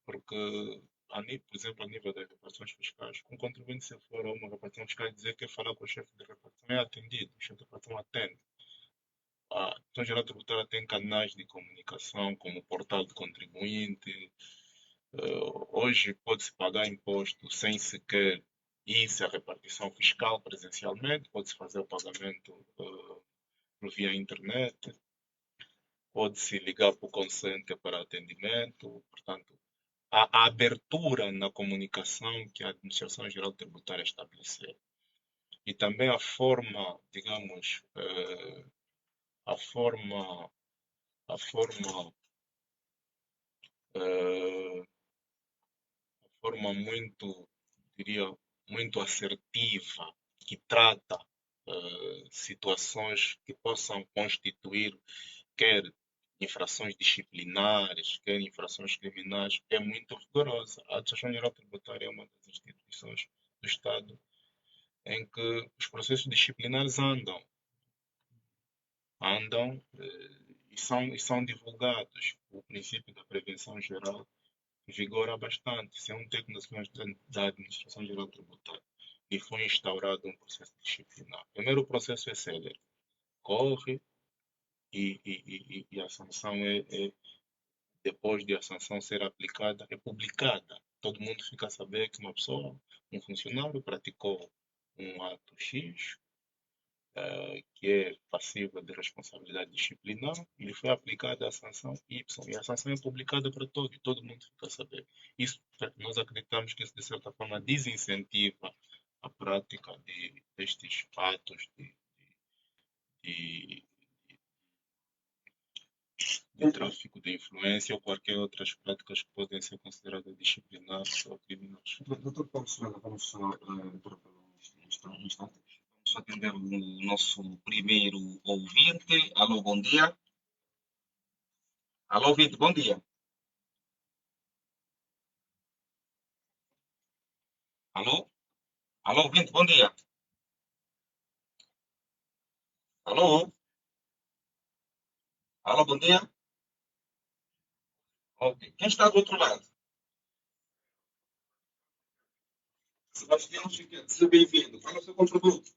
Porque, por exemplo, a nível das repartições fiscais, um contribuinte, se for a uma repartição fiscal e dizer que quer falar com o chefe de repartição, é atendido, o chefe de repartição atende. A Administração Geral Tributária tem canais de comunicação, como o portal do contribuinte. Hoje pode-se pagar imposto sem sequer ir à repartição fiscal presencialmente, pode-se fazer o pagamento por via internet, pode-se ligar para o call center para atendimento. Portanto, a abertura na comunicação que a Administração Geral Tributária estabeleceu e também a forma, digamos, a forma muito, diria, muito assertiva que trata situações que possam constituir quer infrações disciplinares, quer infrações criminais, é muito rigorosa. A Administração Geral Tributária é uma das instituições do Estado em que os processos disciplinares andam e são divulgados. O princípio da prevenção geral vigora bastante. Se é um técnico da Administração Geral Tributária e foi instaurado um processo disciplinar, primeiro o processo é célere, corre e a sanção depois de a sanção ser aplicada, é publicada. Todo mundo fica a saber que uma pessoa, um funcionário, praticou um ato X, que é passível de responsabilidade disciplinar, lhe foi aplicada a sanção Y e a sanção é publicada para todos e todo mundo fica a saber. Isso, nós acreditamos que isso, de certa forma, desincentiva a prática destes atos de, de tráfico de influência ou qualquer outras práticas que podem ser consideradas disciplinares ou criminosas. Doutor Paulo Silva, vamos só interrompê-lo um instante. Vamos atender o nosso primeiro ouvinte. Alô, bom dia. Alô, ouvinte, bom dia. Alô? Alô, ouvinte, bom dia. Alô? Alô, bom dia. Ok. Quem está do outro lado? Sebastião Chiquete, seja bem-vindo. Qual é o seu contributo?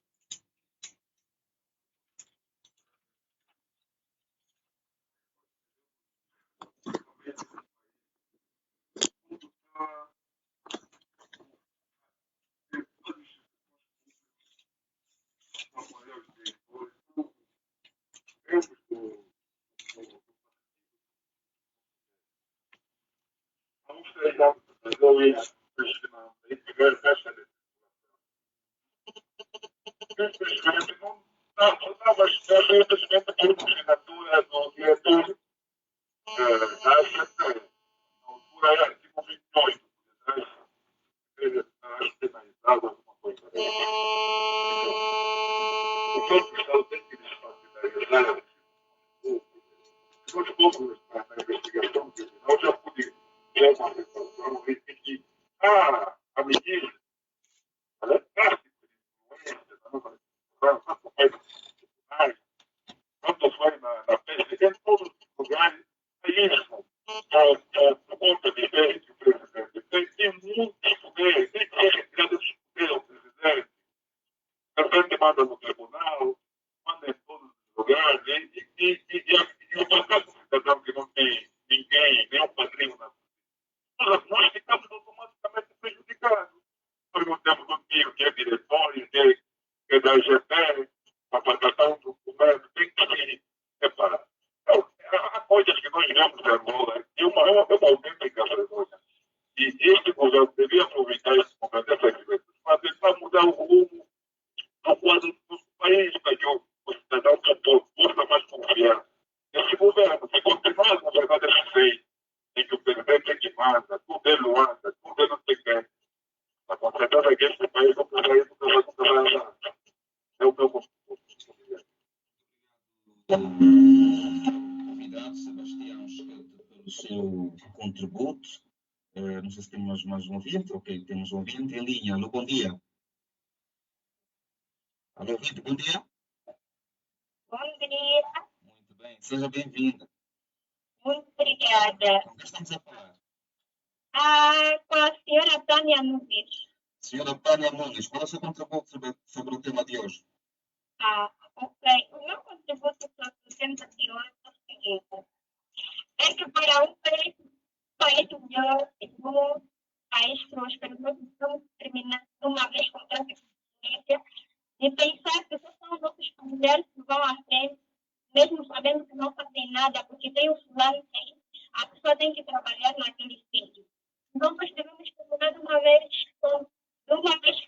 Convidado Sebastião Chiquete pelo seu contributo. Não sei se temos mais um ouvinte. Ok, temos um ouvinte em linha. Alô, bom dia. Alô, ouvinte, bom dia. Bom dia, Muito bem, seja bem-vinda. muito obrigada. Com quem estamos a falar? Com a senhora Tânia Nunes. Senhora Tânia Nunes, qual é o seu contributo sobre o tema de hoje? Ok. O meu contributo sobre o tema de hoje é o seguinte. É que para um país melhor e bom, país próspero, nós precisamos terminar de uma vez com tráfico de influência e pensar que só são os nossos familiares que vão à frente, mesmo sabendo que não fazem nada, porque tem um fulano aí, a pessoa tem que trabalhar naquele sítio. Então, nós devemos terminar de uma vez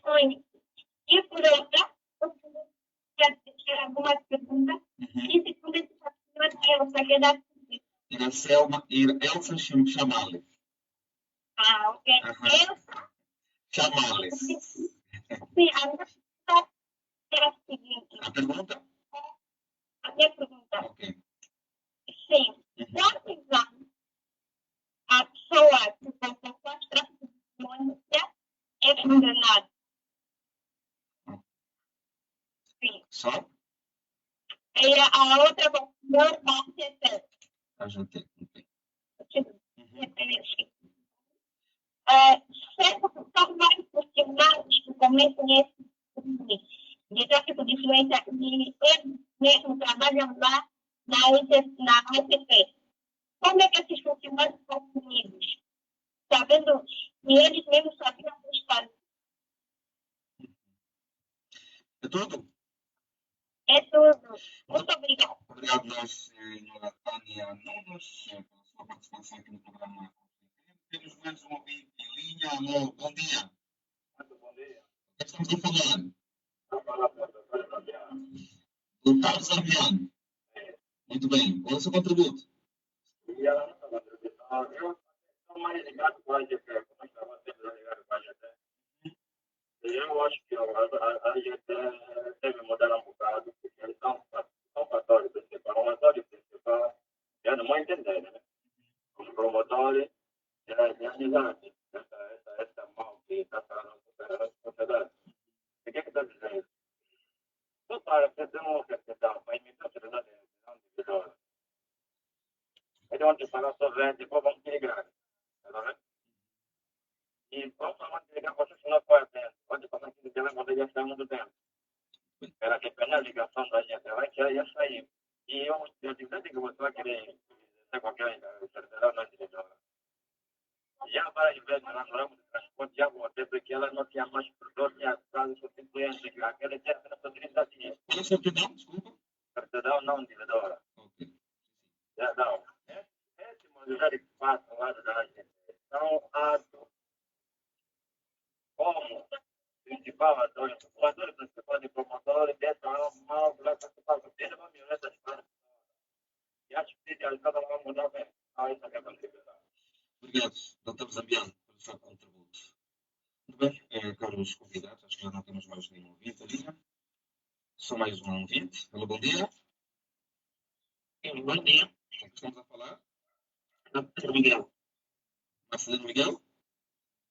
com isso. E por outra, eu quero deixar algumas perguntas, principalmente para a senhora Elsa, que é da Elsa Chamale. ok. Elsa Chamale. Sim, a minha pergunta era a seguinte. A pergunta? A minha pergunta. Ok. Sim. Quantos anos a pessoa que faz tráfico de influência é condenada? Sim. Só? E a outra valor da ACT. AGT, ok. Certo que são vários funcionários que cometem esse tipo de tráfico de influência e eles mesmo trabalham lá na ACT. Como é que esses funcionários são punidos? Sabendo que eles mesmos sabiam que estão. É tudo? É tudo. Muito obrigada. Obrigado, nós, senhora Tânia Nunes, pela sua participação aqui no programa. Temos mais um ouvinte em linha. Alô, bom dia. Muito bom dia. O que estamos a falar? Do Carlos Adriano. Muito bem. Qual é o seu contributo? Eu estou mais ligado com a AGT, como eu estava sempre ligado com a AGT. Eu acho que a AGT deve mudar um bocado, porque eles são fatores principais. O fator principal é não entender, né? Os promotores de amizade, essa mão que está falando na sociedade. O que está dizendo? Não para que tem uma questão, mas me dá sociedade não individual. Então, onde fala sobre depois vamos ligar. E vamos falar de ligar para você não pode ter. Onde passar aqui de telefone já está muito tempo. Era que pela ligação da gente, vai que ia sair. E eu digo que você vai querer ter qualquer certeza na direção. Já para a empresa, nós falamos de transporte, já vou ter, porque ela não tinha mais produto, tinha prazo suficiente. Aquele dia que não poderia estar dinheiro. Qual é a certidão? Desculpa. Certidão não individual. Ok. Já não. Esse modelo que passa lá da gente são atos como principal ator, o ator principal de promotor, dessa mal, lá principal, ele vai me olhar das partes. E acho que ele cada um mudar bem. Isso é a contribuição. Obrigado, Dr. Zambiano, pelo seu contributo. Muito bem, caros convidados, acho que já não temos mais nenhum ouvinte ali. Só mais um ouvinte. Alô, bom dia. Bom dia. Com que estamos a falar? Pedro Miguel. Marcelino Miguel?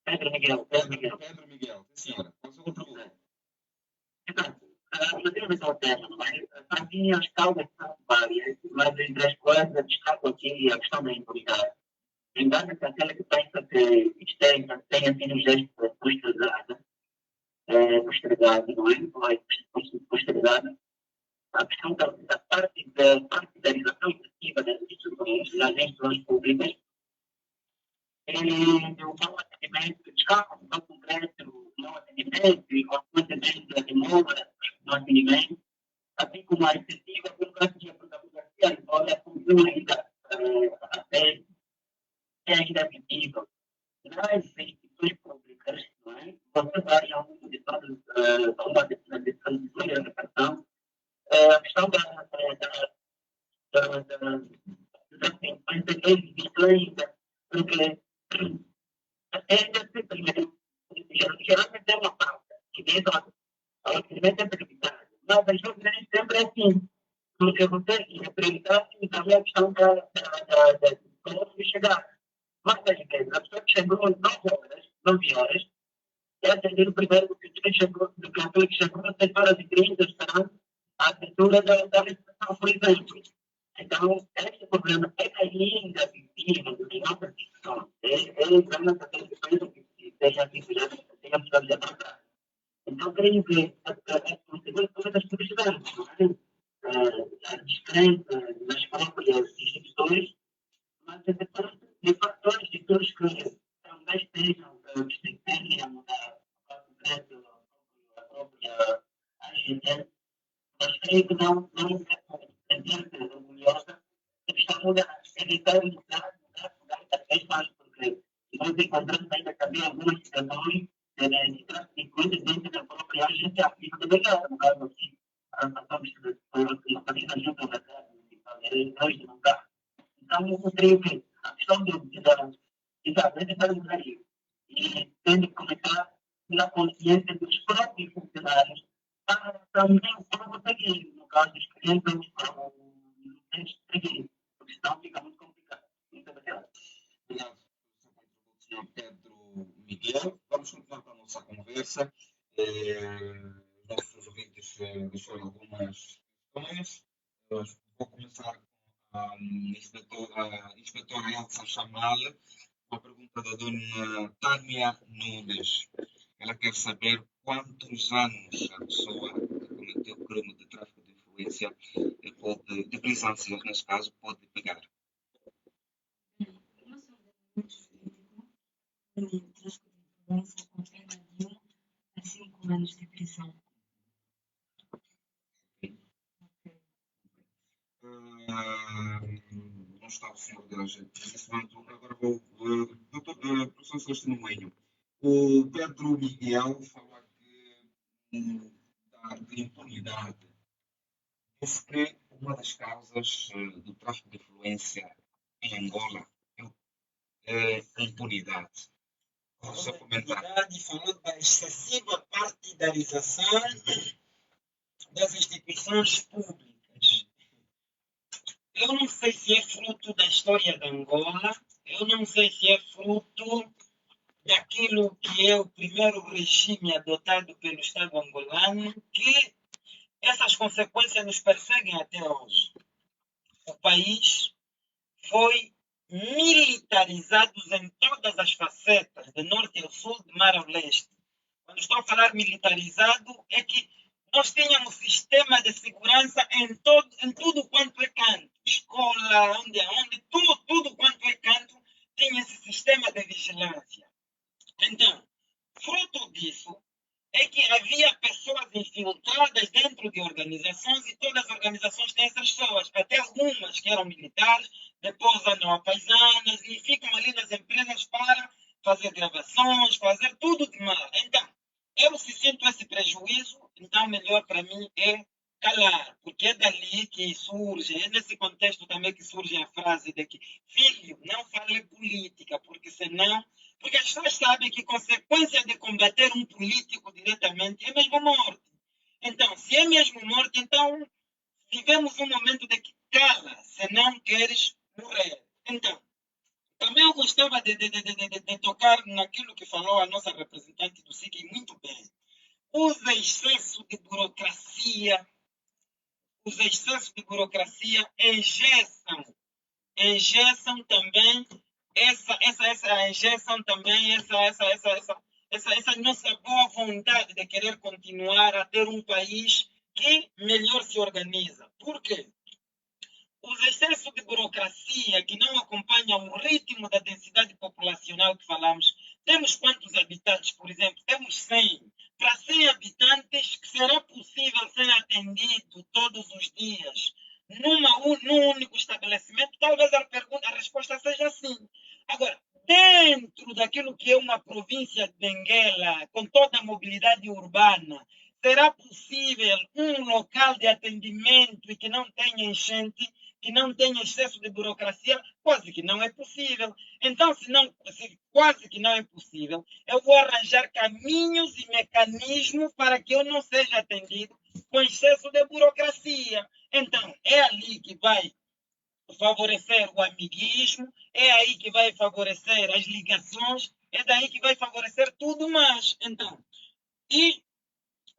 Pedro Miguel. Pedro Miguel. Sim, senhora. Qual é o seu contributo? Então, relativamente ao tema, para mim as causas são várias, mas entre as quais eu destaco aqui a questão da impunidade. Engana-se aquela que pensa que isto tenha sido um gesto postergado, não é? Postergado. A questão da partidarização excessiva das instituições públicas o não atendimento de carro, não concreto, não atendimento e, consequentemente, a demora no atendimento, assim como a excessiva burocracia, porque a burocracia, embora continue ainda até ainda visível nas instituições públicas, não é? Você vai ao longo de toda uma educação, a questão porque geralmente é uma pauta que diz ao atendimento é prioridade, mas às vezes nem sempre é assim, porque você é prioridade e também a questão da como chegar. Mas às vezes a pessoa que chegou às 9 horas, é atendido primeiro do que aquele que chegou às 6h30, esperando a abertura da licitação, por exemplo. Então, esse problema é ainda visível em nossas discussões. É grande aquele que seja aqui, seja precisado de avançar. Então, creio que as consequências que precisamos, a descrença nas próprias instituições, mas de fatores que talvez tenham que tenham a própria agenda, mas creio que não sentir-se orgulhosa de estar mudando, evitar mudar cada vez mais, porque nós encontramos ainda também algumas situações de coisas dentro da própria agência ativa do legado, no caso aqui, a partida junto ao legado municipal, hoje não dá. Então, eu creio que a questão de para mudar isso, e tendo que começar na consciência dos próprios funcionários, para também conseguir, no caso dos clientes, para o cliente, porque senão fica muito complicado. Muito obrigado. Obrigado pelo seu contributo, Sr. Pedro Miguel. Vamos continuar com a nossa conversa. Nossos ouvintes deixaram algumas questões. Vou começar com a inspetora Elsa Chamal, com a pergunta da dona Tânia Nunes. Ela quer saber quantos anos a pessoa que cometeu o crime de tráfico de influência, de prisão, nesse caso, pode pegar. Tráfico de influência com pena de 1 a 5 anos de prisão. não está o senhor da AGT, agora vou. Professor Celestino Moinho. O Pedro Miguel falou aqui da impunidade. Disse que uma das causas do tráfico de influência em Angola é a impunidade. Vamos Falou da comentar. impunidade, falou da excessiva partidarização das instituições públicas. Eu não sei se é fruto da história de Angola, eu não sei se é fruto daquilo que é o primeiro regime adotado pelo Estado angolano, que essas consequências nos perseguem até hoje. O país foi militarizado em todas as facetas, de norte ao sul, de mar ao leste. Quando estou a falar militarizado, é que nós tínhamos sistema de segurança em tudo quanto é canto. Escola, onde, tudo quanto é canto, tinha esse sistema de vigilância. Então, fruto disso, é que havia pessoas infiltradas dentro de organizações e todas as organizações têm essas pessoas, até algumas que eram militares, depois andam a paisanas e ficam ali nas empresas para fazer gravações, fazer tudo de mal. Então, eu se sinto esse prejuízo, então melhor para mim é calar, porque é dali que surge, é nesse contexto também que surge a frase de que filho, não fale política, porque senão porque as pessoas sabem que consequência de combater um político diretamente é mesmo morte. Então, se é mesmo morte, então vivemos um momento de que cala, se não queres morrer. Então, também eu gostava de tocar naquilo que falou a nossa representante do SIC muito bem. Os excessos de burocracia engessam também essa nossa boa vontade de querer continuar a ter um país que melhor se organiza. Por quê? Os excessos de burocracia que não acompanham o ritmo da densidade populacional que falamos. Temos quantos habitantes, por exemplo? Temos 100. Para 100 habitantes, que será possível ser atendido todos os dias num único estabelecimento? Talvez a resposta seja sim. Agora, dentro daquilo que é uma província de Benguela, com toda a mobilidade urbana, será possível um local de atendimento e que não tenha enchente, que não tenha excesso de burocracia? Quase que não é possível. Então, se quase que não é possível, eu vou arranjar caminhos e mecanismos para que eu não seja atendido com excesso de burocracia. Então, é ali que vai favorecer o amiguismo, é aí que vai favorecer as ligações, é daí que vai favorecer tudo mais. Então, e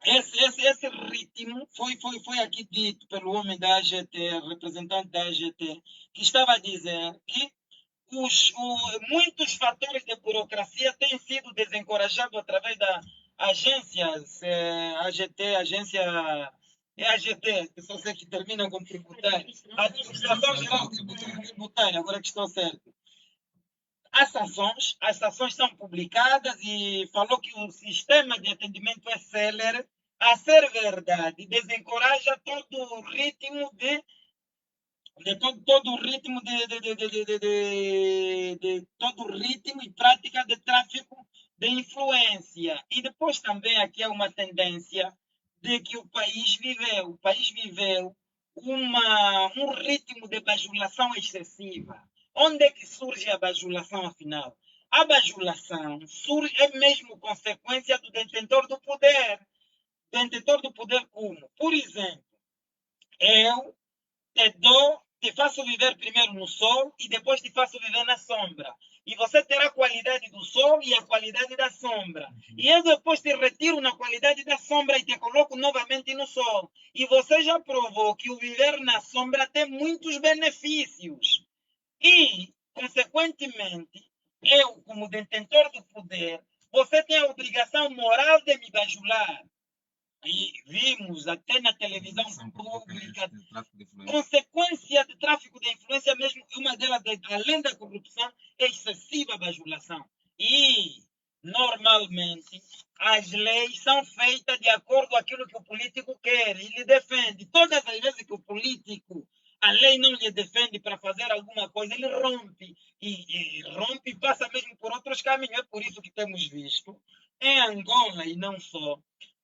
esse ritmo foi aqui dito pelo homem da AGT, representante da AGT, que estava a dizer que muitos fatores de burocracia têm sido desencorajados através da agências, AGT, que só sei que termina com tributário, Administração Geral Tributária, agora que estou certo. As sanções são publicadas e falou que o sistema de atendimento é célere. A ser verdade, desencoraja todo o ritmo todo o ritmo e prática de tráfico de influência. E depois também aqui é uma tendência de que o país viveu um ritmo de bajulação excessiva. Onde é que surge a bajulação, afinal? A bajulação é mesmo consequência do detentor do poder. Detentor do poder como? Por exemplo, eu te faço viver primeiro no sol e depois te faço viver na sombra. E você terá a qualidade do sol e a qualidade da sombra. E eu depois te retiro na qualidade da sombra e te coloco novamente no sol. E você já provou que o viver na sombra tem muitos benefícios. E, consequentemente, eu, como detentor do poder, você tem a obrigação moral de me bajular. E vimos até na televisão pública, consequência de tráfico de influência mesmo, uma delas, além da corrupção, é excessiva bajulação. E, normalmente, as leis são feitas de acordo com aquilo que o político quer. Ele defende. Todas as vezes que o político a lei não lhe defende para fazer alguma coisa, ele rompe. E rompe e passa mesmo por outros caminhos. É por isso que temos visto em Angola e não só.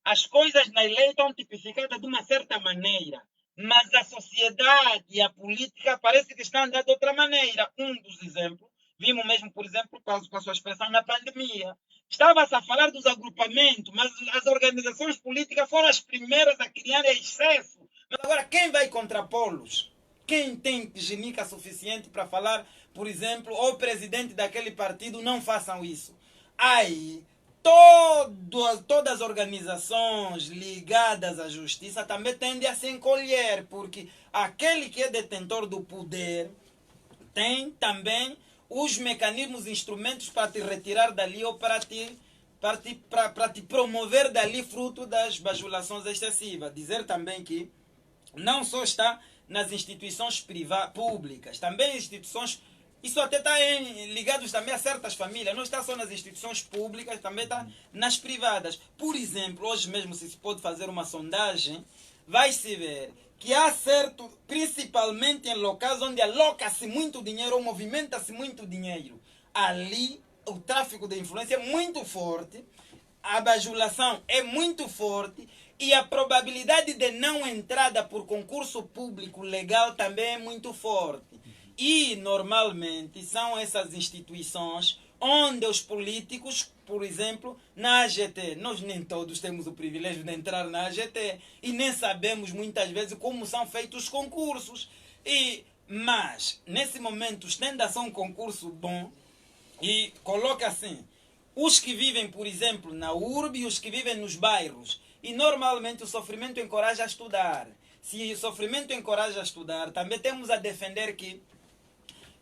As coisas na lei estão tipificadas de uma certa maneira, mas a sociedade e a política parece que estão andando de outra maneira. Um dos exemplos, vimos mesmo, por exemplo, com a sua expressão na pandemia. Estava-se a falar dos agrupamentos, mas as organizações políticas foram as primeiras a criar excesso. Mas agora, quem vai contrapô-los? Quem tem genica suficiente para falar, por exemplo, o presidente daquele partido, não façam isso? Aí, todas as organizações ligadas à justiça também tendem a se encolher, porque aquele que é detentor do poder tem também os mecanismos, instrumentos para te retirar dali ou para te promover dali fruto das bajulações excessivas. Dizer também que não só está nas instituições públicas, também instituições, isso até está ligados também a certas famílias, não está só nas instituições públicas, também está nas privadas. Por exemplo, hoje mesmo se pode fazer uma sondagem, vai-se ver que há certo, principalmente em locais onde aloca-se muito dinheiro ou movimenta-se muito dinheiro, ali o tráfico de influência é muito forte, a bajulação é muito forte e a probabilidade de não entrada por concurso público legal também é muito forte. E, normalmente, são essas instituições onde os políticos, por exemplo, na AGT, nós nem todos temos o privilégio de entrar na AGT e nem sabemos muitas vezes como são feitos os concursos. Mas, nesse momento, estenda-se um concurso bom e coloca assim, os que vivem, por exemplo, na urbe e os que vivem nos bairros. E normalmente o sofrimento encoraja a estudar. Se o sofrimento encoraja a estudar, também temos a defender que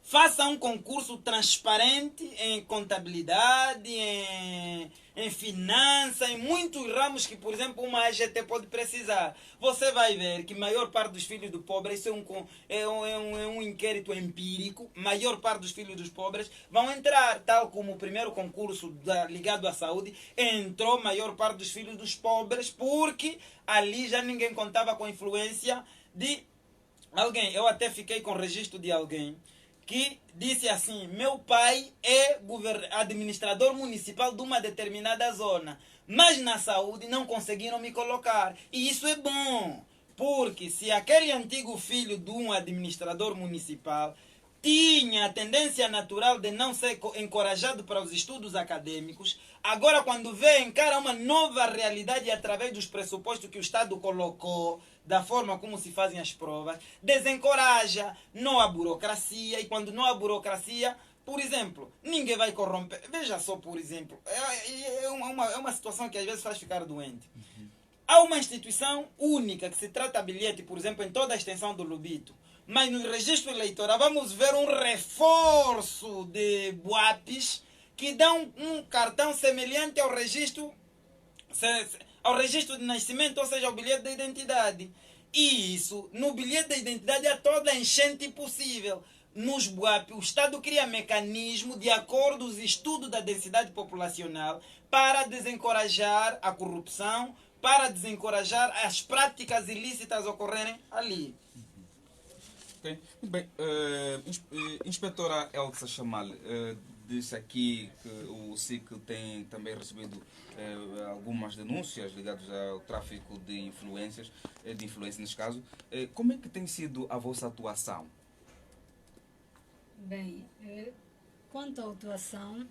faça um concurso transparente em contabilidade, em finanças, em muitos ramos que, por exemplo, uma AGT pode precisar. Você vai ver que a maior parte dos filhos do pobre, isso é um inquérito empírico, a maior parte dos filhos dos pobres vão entrar, tal como o primeiro concurso ligado à saúde, entrou a maior parte dos filhos dos pobres, porque ali já ninguém contava com a influência de alguém. Eu até fiquei com o registro de alguém que disse assim, meu pai é administrador municipal de uma determinada zona, mas na saúde não conseguiram me colocar. E isso é bom, porque se aquele antigo filho de um administrador municipal tinha a tendência natural de não ser encorajado para os estudos acadêmicos, agora quando vê, encara uma nova realidade através dos pressupostos que o Estado colocou, da forma como se fazem as provas, desencoraja, não há burocracia, e quando não há burocracia, por exemplo, ninguém vai corromper. Veja só, por exemplo, é uma situação que às vezes faz ficar doente. Há uma instituição única que se trata bilhete, por exemplo, em toda a extensão do Lubito, mas no registro eleitoral vamos ver um reforço de BUAPs que dão um cartão semelhante ao registro de nascimento, ou seja, ao bilhete de identidade. E isso, no bilhete de identidade, é toda a enchente possível. Nos BUAP, o Estado cria mecanismo de acordo com os estudos da densidade populacional para desencorajar a corrupção, para desencorajar as práticas ilícitas ocorrerem ali. Okay. Muito bem. Inspetora Elsa Chamal disse aqui que o SIC tem também recebido algumas denúncias ligadas ao tráfico de influências, de influência neste caso. Como é que tem sido a vossa atuação? Bem, quanto à atuação...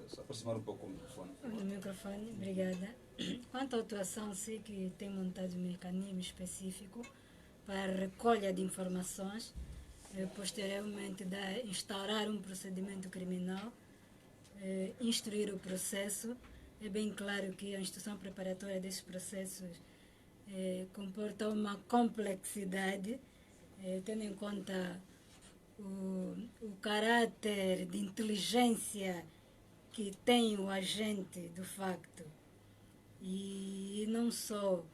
Se aproximar um pouco do microfone, obrigada. Quanto à atuação, sei que tem montado um mecanismo específico para a recolha de informações, posteriormente instaurar um procedimento criminal, instruir o processo. É bem claro que a instrução preparatória desses processos comporta uma complexidade, tendo em conta o caráter de inteligência que tem o agente do facto e não só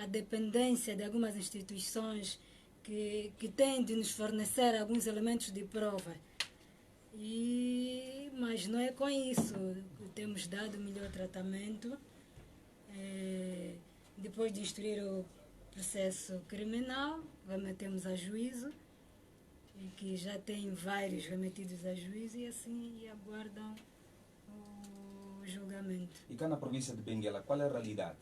a dependência de algumas instituições que têm de nos fornecer alguns elementos de prova. Mas não é com isso que temos dado o melhor tratamento. Depois de instruir processo criminal, remetemos a juízo, e que já tem vários remetidos a juízo e assim aguardam o julgamento. E cá na província de Benguela, qual é a realidade?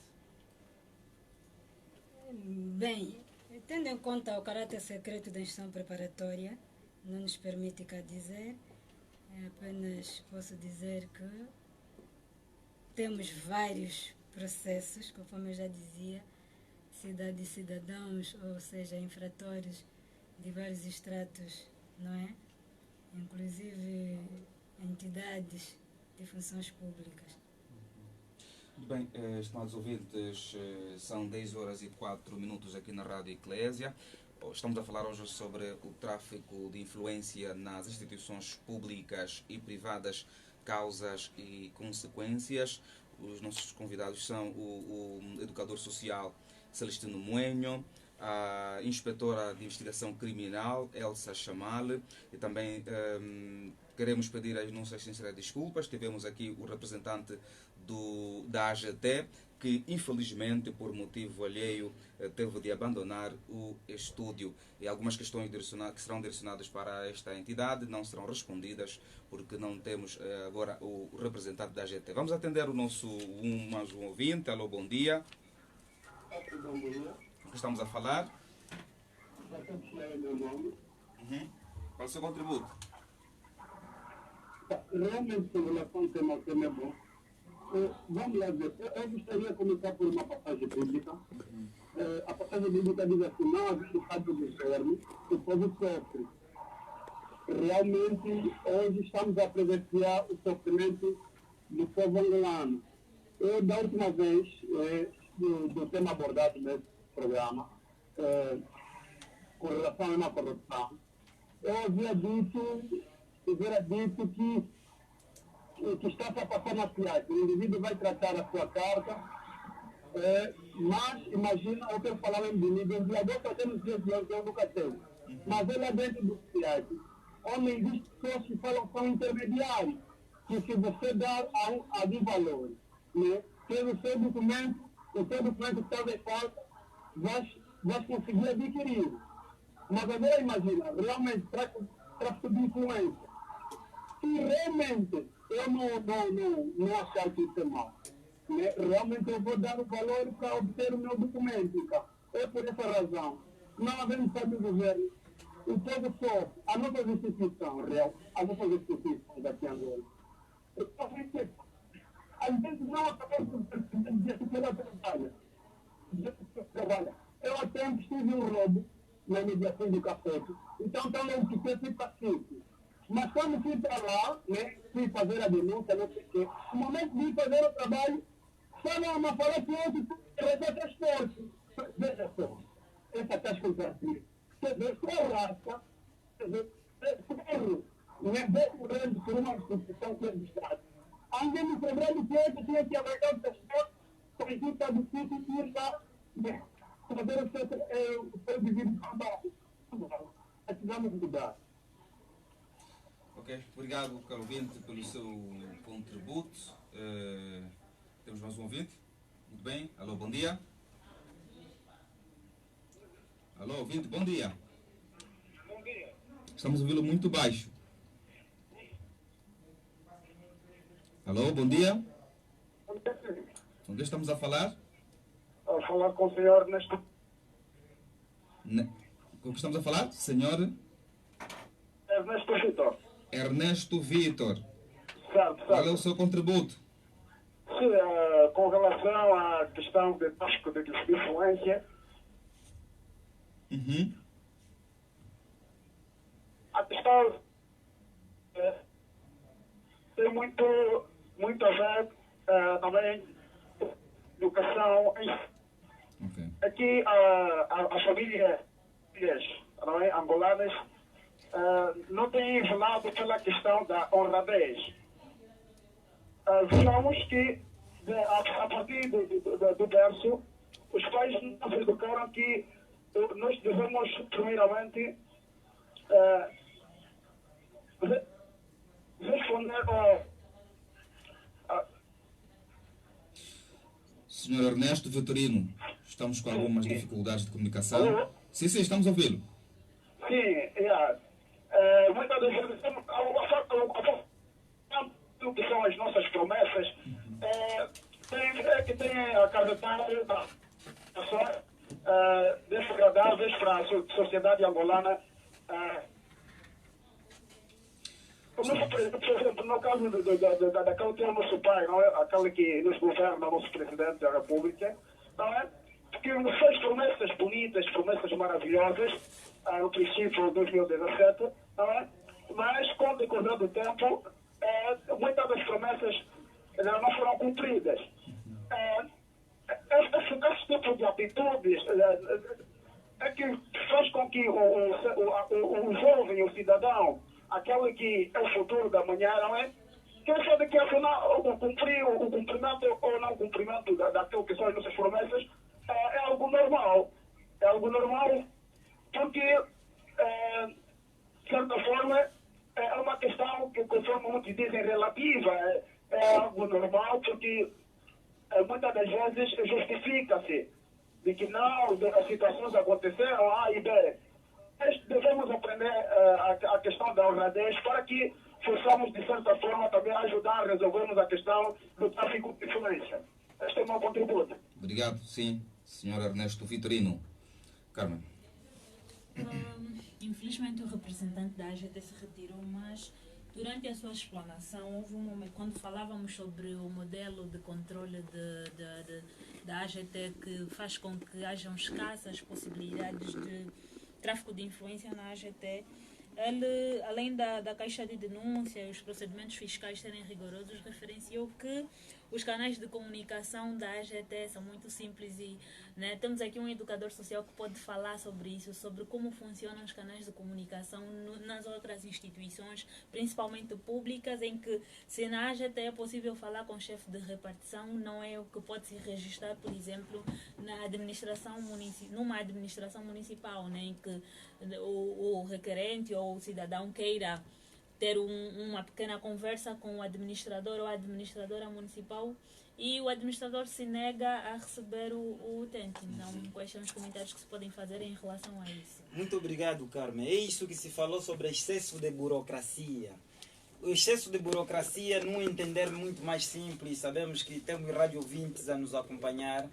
Bem, tendo em conta o caráter secreto da instrução preparatória, não nos permite cá dizer, apenas posso dizer que temos vários processos, conforme eu já dizia, de cidadãos, ou seja, infratores de vários estratos, não é? Inclusive entidades de funções públicas. Muito bem, estimados ouvintes, são 10 horas e 4 minutos aqui na Rádio Eclésia. Estamos a falar hoje sobre o tráfico de influência nas instituições públicas e privadas, causas e consequências. Os nossos convidados são o educador social Celestino Moenho, a inspetora de investigação criminal Elsa Chamale, e também queremos pedir as nossas sinceras desculpas. Tivemos aqui o representante da AGT, que infelizmente por motivo alheio teve de abandonar o estúdio, e algumas questões que serão direcionadas para esta entidade não serão respondidas porque não temos agora o representante da AGT. Vamos atender o nosso mais um ouvinte. Alô, bom dia. Bom dia. O que estamos a falar? Meu nome. Qual é o seu contributo? Realmente, em relação ao tema é bom. Vamos lá ver. Eu gostaria de começar por uma passagem bíblica. A passagem bíblica diz assim: não há dificuldade do governo, o povo sofre. Realmente, hoje estamos a presenciar o sofrimento do povo angolano. Eu, da última vez, do tema abordado nesse programa, com relação à corrupção, eu havia dito que está a passar na cidade. O indivíduo vai tratar a sua carta, mas imagina, eu quero falar em nível ventilador, só temos dias de educação. Mas ele é dentro do cidade, onde existem pessoas que falam são intermediários, que se você dar a de valor, né, tendo o seu documento que está de falta, vai conseguir adquirir. Mas agora imagina, realmente, tráfico de influência. Se realmente eu não achar que isso é mal, né, realmente eu vou dar o valor para obter o meu documento. Tá? É por essa razão. Não havemos sabe do governo. O povo só, a nossa instituição real, a nossa instituição daqui em Angola. Às vezes não acabamos de trabalhar. Eu até tive um roubo na mediação do café. Então, eu fiquei pacífico. Mas quando fui para lá, né, fui fazer a denúncia, não sei o quê, no momento de fazer o trabalho, falam a falar que outro recebe transporte. Veja só, essa taxa contrativa. Quer dizer, só raça, quer dizer, ferro, né, decorando por uma instituição que é do Estado. Alguém me cobrando que eu tinha que abarcar o transporte, para que está difícil de ir lá, né, fazer o seu devido trabalho. Precisamos mudar. Ok, obrigado, caro ouvinte, pelo seu contributo. Temos mais um ouvinte. Muito bem. Alô, bom dia. Alô, ouvinte, bom dia. Bom dia. Estamos ouvindo muito baixo. Alô, bom dia. Com quem estamos a falar? A falar com o senhor Ernesto. Com quem estamos a falar? Senhor? Ernesto Vitor. Ernesto Vitor. Certo. Qual é o seu contributo? Sim, com relação à questão de tráfico de influência, a questão tem muito a ver também educação. Okay. Aqui as famílias angolanas não têm velado pela questão da honradez. Vejamos que a partir do berço, os pais nos educaram que nós devemos primeiramente responder Senhor Ernesto Vitorino, estamos com algumas dificuldades de comunicação. Alô? Sim, estamos a ouvi-lo. Sim, muitas das vezes temos o que são as nossas promessas, que tem acarretado ações desagradáveis para a sociedade angolana. Por exemplo, no caso daquele que é o nosso pai, não é? Aquele que nos governa, o nosso presidente da República, não é? Que nos fez promessas bonitas, promessas maravilhosas, no princípio de 2017, não é? Mas, com o decorrer do tempo, muitas das promessas não foram cumpridas. Esse tipo de atitudes é que faz com que o jovem, o cidadão, aquele que é o futuro da manhã, não é? Que sabe que afinal o cumprimento ou não cumprimento daquilo que são as nossas promessas é algo normal. É algo normal porque, de certa forma, é uma questão que, conforme muitos dizem, relativa. É algo normal porque muitas das vezes justifica-se de que não, as situações aconteceram A e B. Mas devemos aprender a questão da honradez para que possamos, de certa forma, também ajudar a resolvermos a questão do tráfico de influência. Este é o meu contributo. Obrigado, sim, Sr. Ernesto Vitorino. Carmen. Infelizmente o representante da AGT se retirou, mas durante a sua explanação houve um momento, quando falávamos sobre o modelo de controle da AGT que faz com que hajam escassas possibilidades de tráfico de influência na AGT, ele, além da caixa de denúncia e os procedimentos fiscais serem rigorosos, referenciou que os canais de comunicação da AGT são muito simples e temos aqui um educador social que pode falar sobre isso, sobre como funcionam os canais de comunicação nas outras instituições, principalmente públicas, em que se na AGT é possível falar com o chefe de repartição, não é o que pode se registrar, por exemplo, numa administração municipal, em que o requerente ou o cidadão queira ter uma pequena conversa com o administrador ou a administradora municipal e o administrador se nega a receber o utente. Então, quais são os comentários que se podem fazer em relação a isso? Muito obrigado, Carmen. É isso que se falou sobre excesso de burocracia. O excesso de burocracia, num entender muito mais simples, sabemos que temos rádio ouvintes a nos acompanhar,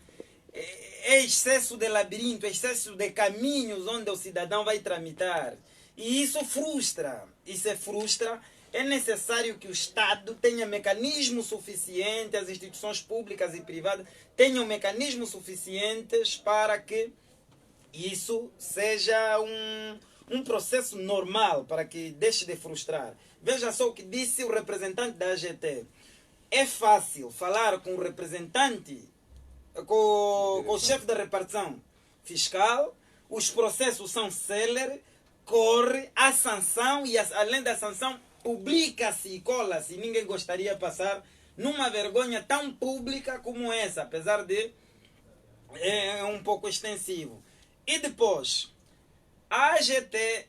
é excesso de labirinto, excesso de caminhos onde o cidadão vai tramitar. E isso frustra. E se frustra, é necessário que o Estado tenha mecanismos suficientes, as instituições públicas e privadas tenham mecanismos suficientes para que isso seja um processo normal, para que deixe de frustrar. Veja só o que disse o representante da AGT. É fácil falar com o representante, com o chefe da repartição fiscal, os processos são céleres, corre a sanção e, além da sanção, publica-se e cola-se. Ninguém gostaria de passar numa vergonha tão pública como essa, apesar de é um pouco extensivo. E depois, a AGT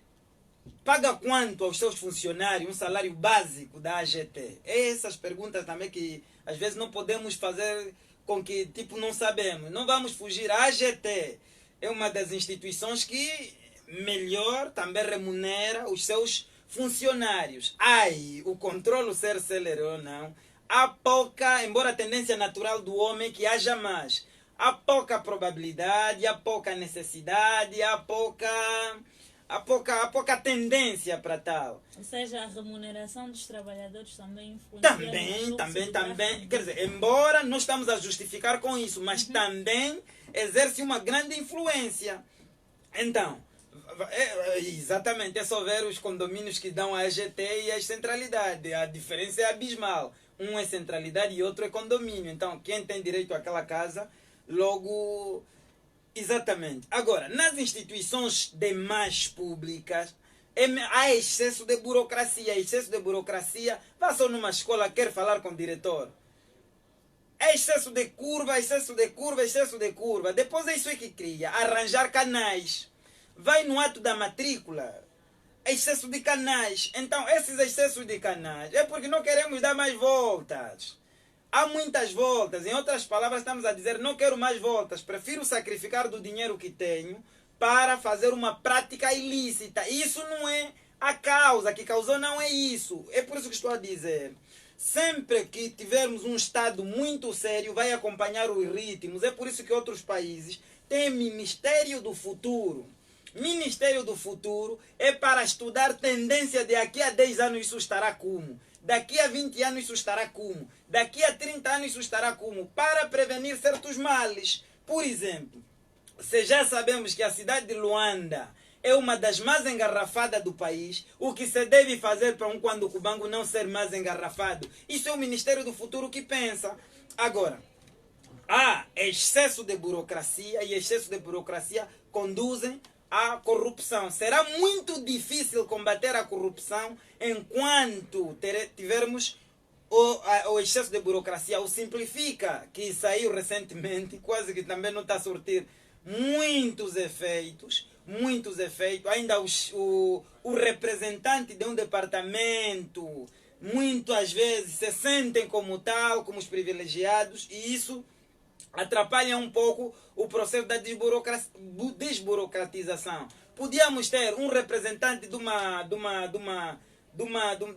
paga quanto aos seus funcionários, um salário básico da AGT? Essas perguntas também que às vezes não podemos fazer com que, não sabemos. Não vamos fugir. A AGT é uma das instituições que melhor também remunera os seus funcionários. O controle ser célere ou não, há pouca, embora a tendência natural do homem que haja mais, há pouca probabilidade, há pouca necessidade, há pouca tendência para tal. Ou seja, a remuneração dos trabalhadores também influencia. Também. Quer dizer, embora não estamos a justificar com isso, mas também exerce uma grande influência. Então, exatamente, é só ver os condomínios que dão a AGT e as centralidades. A diferença é abismal. Um é centralidade e outro é condomínio. Então, quem tem direito àquela casa, logo... Exatamente. Agora, nas instituições demais públicas, há excesso de burocracia. Excesso de burocracia. Vá só numa escola, quer falar com o diretor. É excesso de curva, excesso de curva, excesso de curva. Depois é isso que cria. Arranjar canais. Vai no ato da matrícula. Excesso de canais. Então, esses excessos de canais é porque não queremos dar mais voltas. há muitas voltas. Em outras palavras, estamos a dizer, não quero mais voltas, prefiro sacrificar do dinheiro que tenho para fazer uma prática ilícita. Isso não é a causa, que causou não é isso. É por isso que estou a dizer. Sempre que tivermos um Estado muito sério, vai acompanhar os ritmos. É por isso que outros países têm Ministério do Futuro. Ministério do Futuro é para estudar tendência de daqui a 10 anos isso estará como. Daqui a 20 anos isso estará como. Daqui a 30 anos isso estará como. Para prevenir certos males. Por exemplo, se já sabemos que a cidade de Luanda é uma das mais engarrafadas do país, o que se deve fazer para quando o Cubango não ser mais engarrafado? Isso é o Ministério do Futuro que pensa. Agora, há excesso de burocracia e excesso de burocracia conduzem à corrupção. Será muito difícil combater a corrupção enquanto tivermos o excesso de burocracia. O Simplifica, que saiu recentemente, quase que também não está a surtir muitos efeitos. Ainda o representante de um departamento, muitas vezes se sentem como tal, como os privilegiados, e isso atrapalha um pouco o processo da desburocratização. Podíamos ter um representante de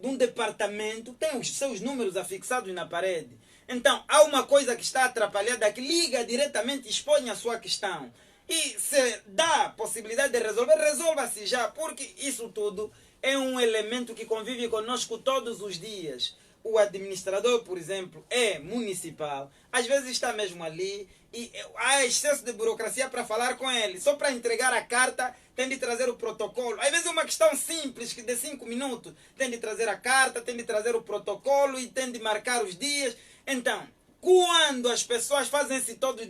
um departamento, tem os seus números afixados na parede. Então, há uma coisa que está atrapalhada, que liga diretamente, expõe a sua questão. E se dá a possibilidade de resolver, resolva-se já, porque isso tudo é um elemento que convive conosco todos os dias. O administrador, por exemplo, é municipal, às vezes está mesmo ali e há excesso de burocracia para falar com ele. Só para entregar a carta tem de trazer o protocolo. Às vezes é uma questão simples, que de 5 minutos tem de trazer a carta, tem de trazer o protocolo e tem de marcar os dias. Então, quando as pessoas fazem esse todo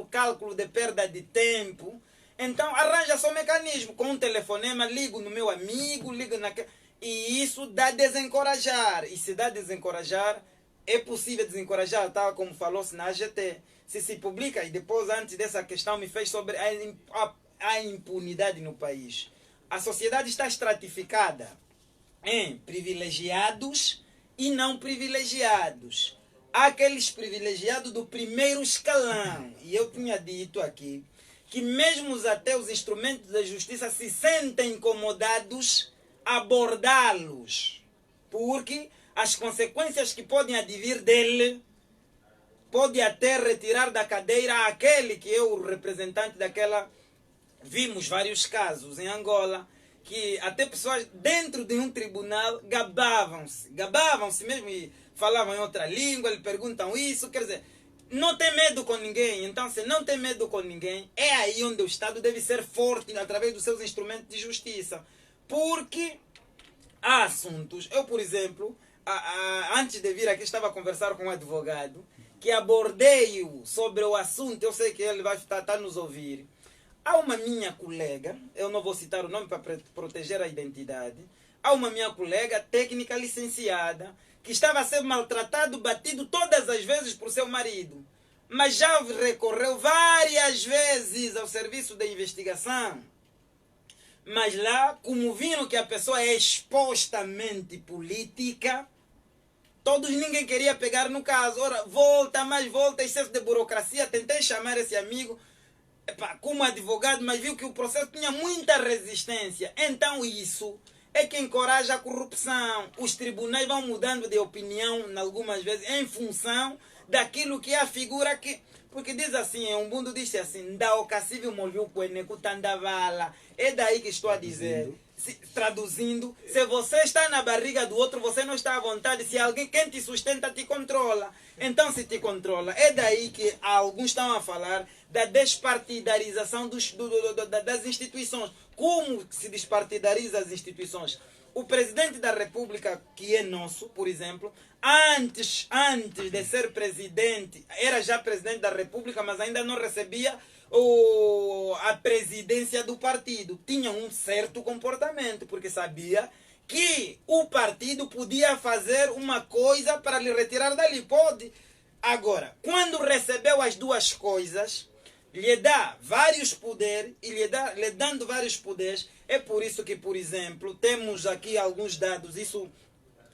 cálculo de perda de tempo, então arranja só um mecanismo. Com um telefonema, ligo no meu amigo, ligo naquele... E isso dá a desencorajar. E se dá a desencorajar, é possível desencorajar, tal como falou-se na AGT. Se publica, e depois, antes dessa questão, me fez sobre a impunidade no país. A sociedade está estratificada em privilegiados e não privilegiados. Há aqueles privilegiados do primeiro escalão. E eu tinha dito aqui que mesmo até os instrumentos da justiça se sentem incomodados abordá-los, porque as consequências que podem advir dele pode até retirar da cadeira aquele que é o representante daquela. Vimos vários casos em Angola que até pessoas dentro de um tribunal gabavam-se mesmo e falavam em outra língua, lhe perguntam isso, quer dizer, não tem medo com ninguém. Então, se não tem medo com ninguém, é aí onde o Estado deve ser forte através dos seus instrumentos de justiça. Porque há assuntos, eu por exemplo, antes de vir aqui estava a conversar com um advogado que abordei-o sobre o assunto, eu sei que ele vai estar nos ouvir. Há uma minha colega, eu não vou citar o nome para proteger a identidade, há uma minha colega técnica licenciada que estava a ser maltratado, batido todas as vezes por seu marido, mas já recorreu várias vezes ao serviço de investigação. Mas lá, como viram que a pessoa é expostamente política, ninguém queria pegar no caso. Ora, volta, excesso de burocracia. Tentei chamar esse amigo como advogado, mas viu que o processo tinha muita resistência. Então isso é que encoraja a corrupção. Os tribunais vão mudando de opinião, algumas vezes, em função daquilo que é a figura que... Porque diz assim, um mundo disse assim, é daí que estou a dizer, traduzindo, se você está na barriga do outro, você não está à vontade. Se alguém, quem te sustenta, te controla. Então, se te controla, é daí que alguns estão a falar da despartidarização das instituições. Como se despartidariza as instituições? O presidente da República, que é nosso, por exemplo, antes de ser presidente, era já presidente da República, mas ainda não recebia a presidência do partido. Tinha um certo comportamento, porque sabia que o partido podia fazer uma coisa para lhe retirar dali. Pode. Agora, quando recebeu as duas coisas, lhe dá vários poderes, e lhe dando vários poderes, é por isso que, por exemplo, temos aqui alguns dados, isso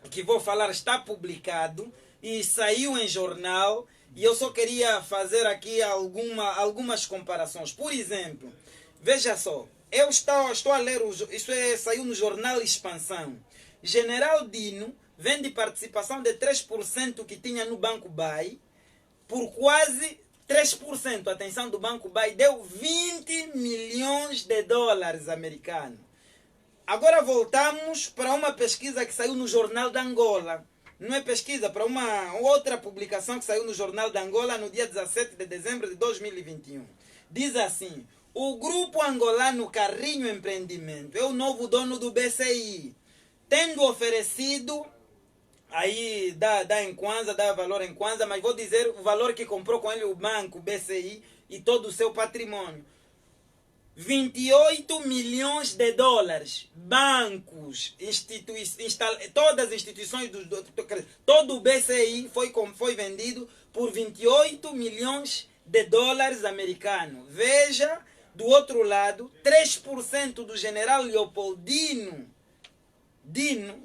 que vou falar está publicado, e saiu em jornal, e eu só queria fazer aqui algumas comparações. Por exemplo, veja só, eu estou a ler, saiu no jornal Expansão. General Dino vende participação de 3% que tinha no Banco BAI por quase 3%. Atenção, do Banco BAI deu 20 milhões de dólares americanos. Agora voltamos para uma pesquisa que saiu no Jornal da Angola. Não é pesquisa, para uma outra publicação que saiu no Jornal da Angola no dia 17 de dezembro de 2021. Diz assim: o grupo angolano Carrinho Empreendimento é o novo dono do BCI, tendo oferecido, aí dá em Kwanza, dá valor em Kwanza, mas vou dizer o valor que comprou com ele o banco BCI e todo o seu patrimônio. 28 milhões de dólares. Bancos, todas as instituições, todo o BCI foi vendido por 28 milhões de dólares americanos. Veja, do outro lado, 3% do general Leopoldino,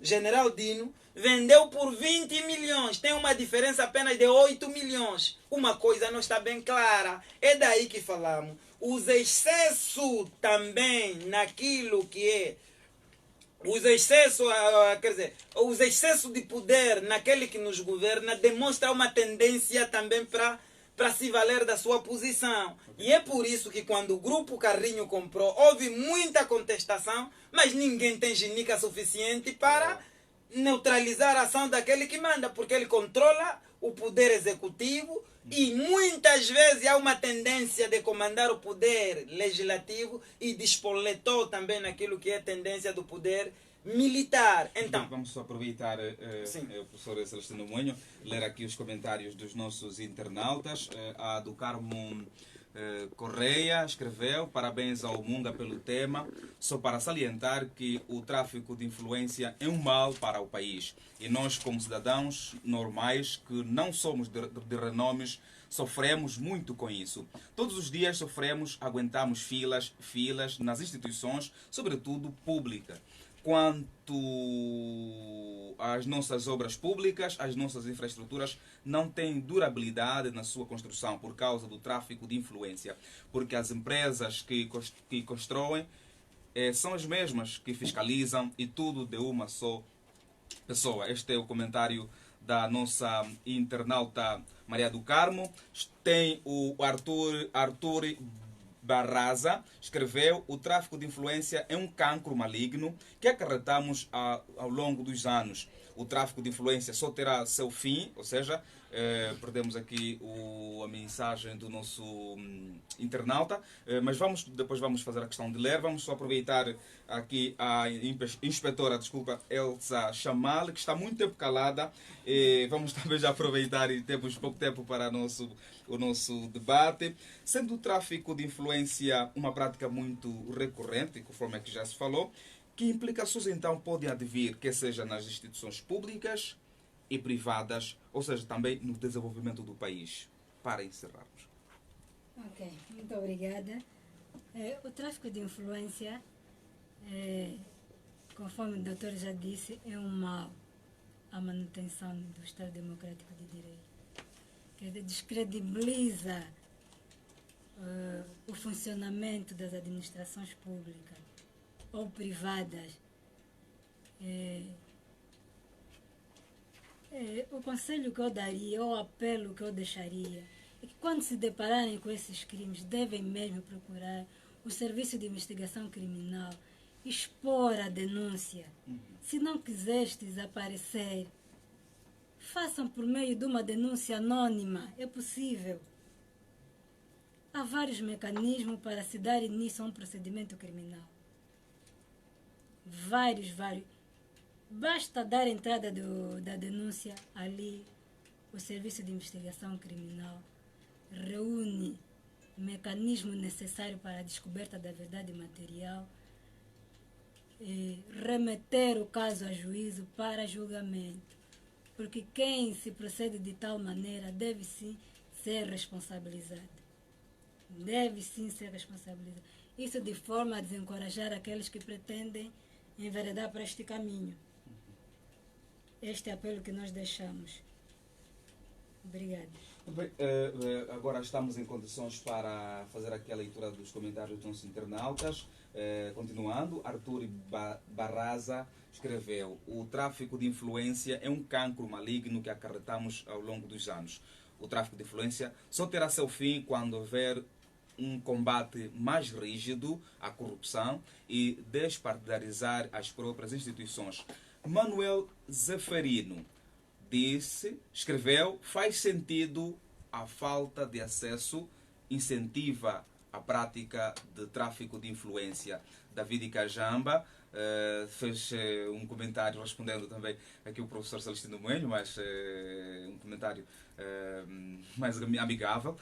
general Dino, vendeu por 20 milhões. Tem uma diferença apenas de 8 milhões. Uma coisa não está bem clara. É daí que falamos. Os excessos também naquilo que é os excessos de poder naquele que nos governa demonstra uma tendência também para se valer da sua posição. E é por isso que quando o Grupo Carrinho comprou, houve muita contestação, mas ninguém tem ginica suficiente para neutralizar a ação daquele que manda, porque ele controla o poder executivo e muitas vezes há uma tendência de comandar o poder legislativo e despoletou também naquilo que é tendência do poder militar. Então, vamos só aproveitar, o professor Celestino Moinho, ler aqui os comentários dos nossos internautas. A do Carmo Correia escreveu: parabéns ao Munga pelo tema, só para salientar que o tráfico de influência é um mal para o país e nós, como cidadãos normais que não somos de renomes, sofremos muito com isso. Todos os dias sofremos, aguentamos filas nas instituições, sobretudo públicas. Quanto às nossas obras públicas, as nossas infraestruturas não têm durabilidade na sua construção por causa do tráfico de influência, porque as empresas que constroem são as mesmas que fiscalizam e tudo de uma só pessoa. Este é o comentário da nossa internauta Maria do Carmo. Tem o Arthur Barraza, escreveu: o tráfico de influência é um cancro maligno que acarretamos ao longo dos anos. O tráfico de influência só terá seu fim, ou seja, perdemos aqui a mensagem do nosso internauta, mas depois vamos fazer a questão de ler. Vamos só aproveitar aqui a inspetora, Elsa Chamal, que está muito tempo calada. Vamos também já aproveitar e temos pouco tempo para o nosso debate. Sendo o tráfico de influência uma prática muito recorrente, conforme aqui já se falou, que implicações então podem advir, quer seja nas instituições públicas e privadas, ou seja, também no desenvolvimento do país? Para encerrarmos. Ok, muito obrigada. O tráfico de influência, conforme o doutor já disse, é um mal à manutenção do Estado Democrático de Direito, que descredibiliza o funcionamento das administrações públicas ou privadas. O conselho que eu daria, o apelo que eu deixaria, é que quando se depararem com esses crimes, devem mesmo procurar o Serviço de Investigação Criminal, expor a denúncia. Se não quiseres aparecer, façam por meio de uma denúncia anônima, é possível. Há vários mecanismos para se dar início a um procedimento criminal. Vários. Basta dar entrada da denúncia ali, o Serviço de Investigação Criminal reúne o mecanismo necessário para a descoberta da verdade material e remeter o caso a juízo para julgamento, porque quem se procede de tal maneira deve sim ser responsabilizado. Isso de forma a desencorajar aqueles que pretendem enveredar para este caminho. Este é o apelo que nós deixamos. Obrigada. Bem, agora estamos em condições para fazer aqui a leitura dos comentários dos nossos internautas. Continuando, Arthur Barraza escreveu: o tráfico de influência é um cancro maligno que acarretamos ao longo dos anos. O tráfico de influência só terá seu fim quando houver um combate mais rígido à corrupção e despartidarizar as próprias instituições. Manuel Zeferino escreveu: faz sentido a falta de acesso, incentiva a prática de tráfico de influência. David Cajamba fez um comentário respondendo também aqui o professor Celestino Moelho, mas um comentário mais amigável.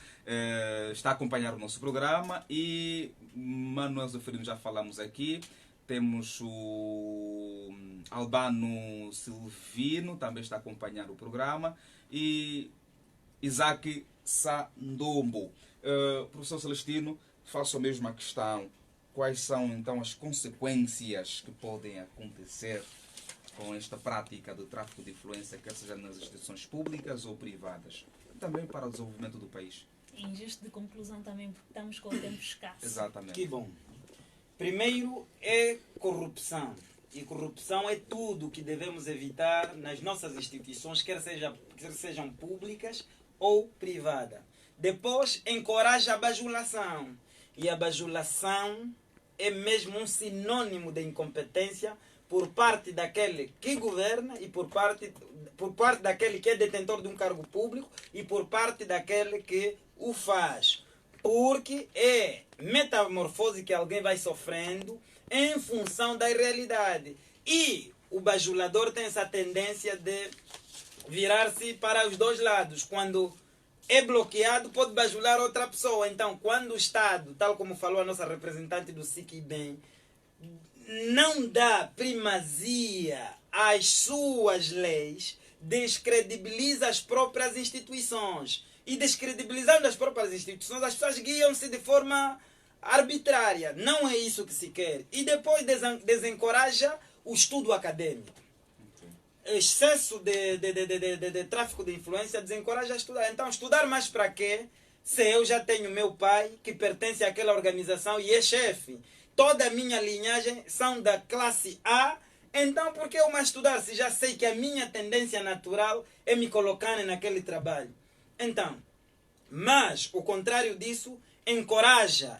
Está a acompanhar o nosso programa. E Manuel Zeferino já falamos aqui. Temos o Albano Silvino, também está a acompanhar o programa. E Isaac Sandombo. Professor Celestino, faço a mesma questão. Quais são então as consequências que podem acontecer com esta prática de tráfico de influência, quer seja nas instituições públicas ou privadas, também para o desenvolvimento do país? Em gesto de conclusão também, porque estamos com o tempo escasso. Exatamente. Que bom. Primeiro é corrupção. E corrupção é tudo que devemos evitar nas nossas instituições, quer sejam públicas ou privadas. Depois, encoraja a bajulação. E a bajulação é mesmo um sinônimo de incompetência por parte daquele que governa e por parte daquele que é detentor de um cargo público e por parte daquele que o faz. Porque é metamorfose que alguém vai sofrendo em função da realidade. E o bajulador tem essa tendência de virar-se para os dois lados. Quando é bloqueado, pode bajular outra pessoa. Então, quando o Estado, tal como falou a nossa representante do SIC-IBEM, não dá primazia às suas leis, descredibiliza as próprias instituições. E descredibilizando as próprias instituições, as pessoas guiam-se de forma arbitrária. Não é isso que se quer. E depois desencoraja o estudo acadêmico. Excesso de tráfico de influência desencoraja a estudar. Então, estudar mais para quê? Se eu já tenho meu pai, que pertence àquela organização e é chefe. Toda a minha linhagem são da classe A. Então, por que eu mais estudar se já sei que a minha tendência natural é me colocar naquele trabalho? Então, mas o contrário disso encoraja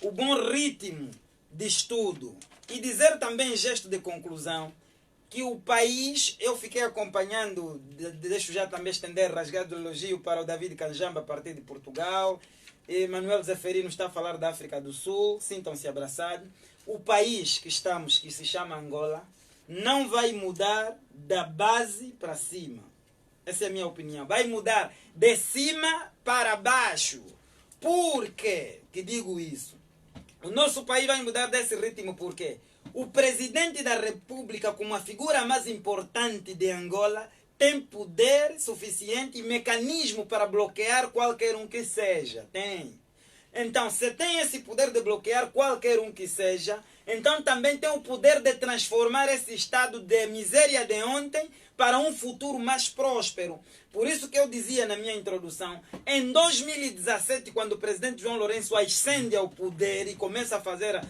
o bom ritmo de estudo. E dizer também, em gesto de conclusão, que o país, eu fiquei acompanhando, deixo já também estender rasgado elogio para o David Canjamba, a partir de Portugal, e Manuel Zeferino está a falar da África do Sul, sintam-se abraçados. O país que estamos, que se chama Angola, não vai mudar da base para cima. Essa é a minha opinião. Vai mudar de cima para baixo. Por quê que digo isso? O nosso país vai mudar desse ritmo por quê? O presidente da República, como a figura mais importante de Angola, tem poder suficiente e mecanismo para bloquear qualquer um que seja. Tem. Então, se tem esse poder de bloquear qualquer um que seja, então também tem o poder de transformar esse estado de miséria de ontem para um futuro mais próspero. Por isso que eu dizia na minha introdução, em 2017, quando o presidente João Lourenço ascende ao poder e começa a fazer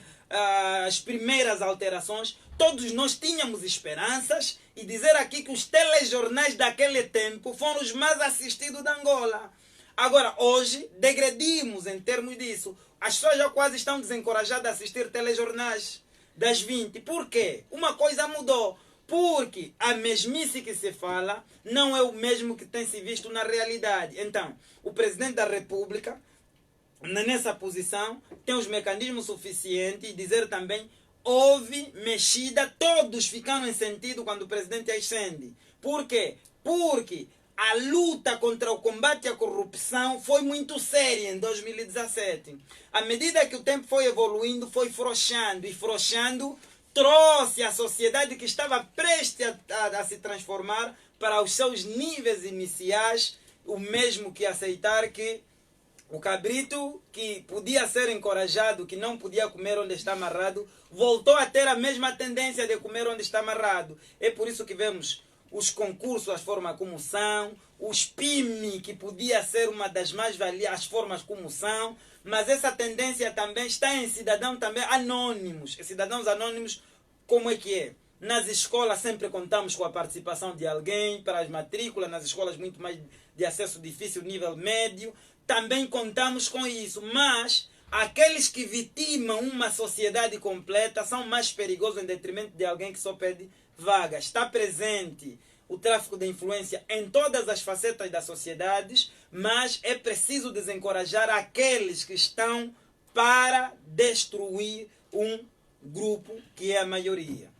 as primeiras alterações, todos nós tínhamos esperanças e dizer aqui que os telejornais daquele tempo foram os mais assistidos da Angola. Agora, hoje, degredimos em termos disso. As pessoas já quase estão desencorajadas a assistir telejornais das 20. Por quê? Uma coisa mudou. Porque a mesmice que se fala não é o mesmo que tem se visto na realidade. Então, o presidente da República, nessa posição, tem os mecanismos suficientes e dizer também, houve mexida, todos ficaram em sentido quando o presidente ascende. Por quê? Porque a luta contra o combate à corrupção foi muito séria em 2017. À medida que o tempo foi evoluindo, foi frouxando. E frouxando, trouxe a sociedade que estava prestes a se transformar para os seus níveis iniciais, o mesmo que aceitar que o cabrito, que podia ser encorajado, que não podia comer onde está amarrado, voltou a ter a mesma tendência de comer onde está amarrado. É por isso que vemos os concursos, as formas como são, os PIMI, que podia ser uma das mais valias, as formas como são, mas essa tendência também está em cidadãos também anônimos. Cidadãos anônimos, como é que é? Nas escolas sempre contamos com a participação de alguém para as matrículas, nas escolas muito mais de acesso difícil, nível médio, também contamos com isso, mas aqueles que vitimam uma sociedade completa são mais perigosos em detrimento de alguém que só pede vaga. Está presente o tráfico de influência em todas as facetas das sociedades, mas é preciso desencorajar aqueles que estão para destruir um grupo que é a maioria.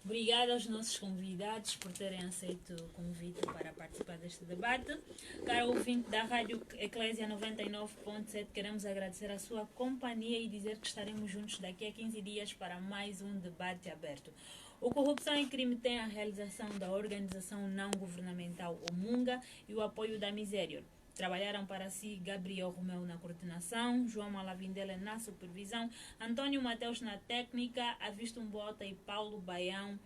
Obrigada aos nossos convidados por terem aceito o convite para participar deste debate. Caro ouvinte da Rádio Eclésia 99.7, queremos agradecer a sua companhia e dizer que estaremos juntos daqui a 15 dias para mais um debate aberto. O Corrupção e Crime tem a realização da organização não governamental Omunga e o apoio da Miserior. Trabalharam para si Gabriel Romeu na coordenação, João Malavindela na supervisão, Antônio Mateus na técnica, Avisto Mbota e Paulo Baião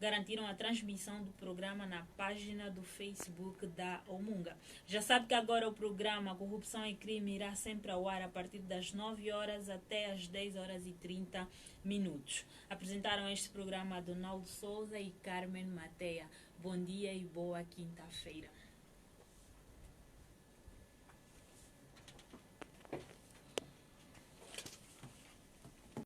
garantiram a transmissão do programa na página do Facebook da Omunga. Já sabe que agora o programa Corrupção e Crime irá sempre ao ar a partir das 9 horas até as 10 horas e 30 minutos. Apresentaram este programa Donaldo Souza e Carmen Mateia. Bom dia e boa quinta-feira.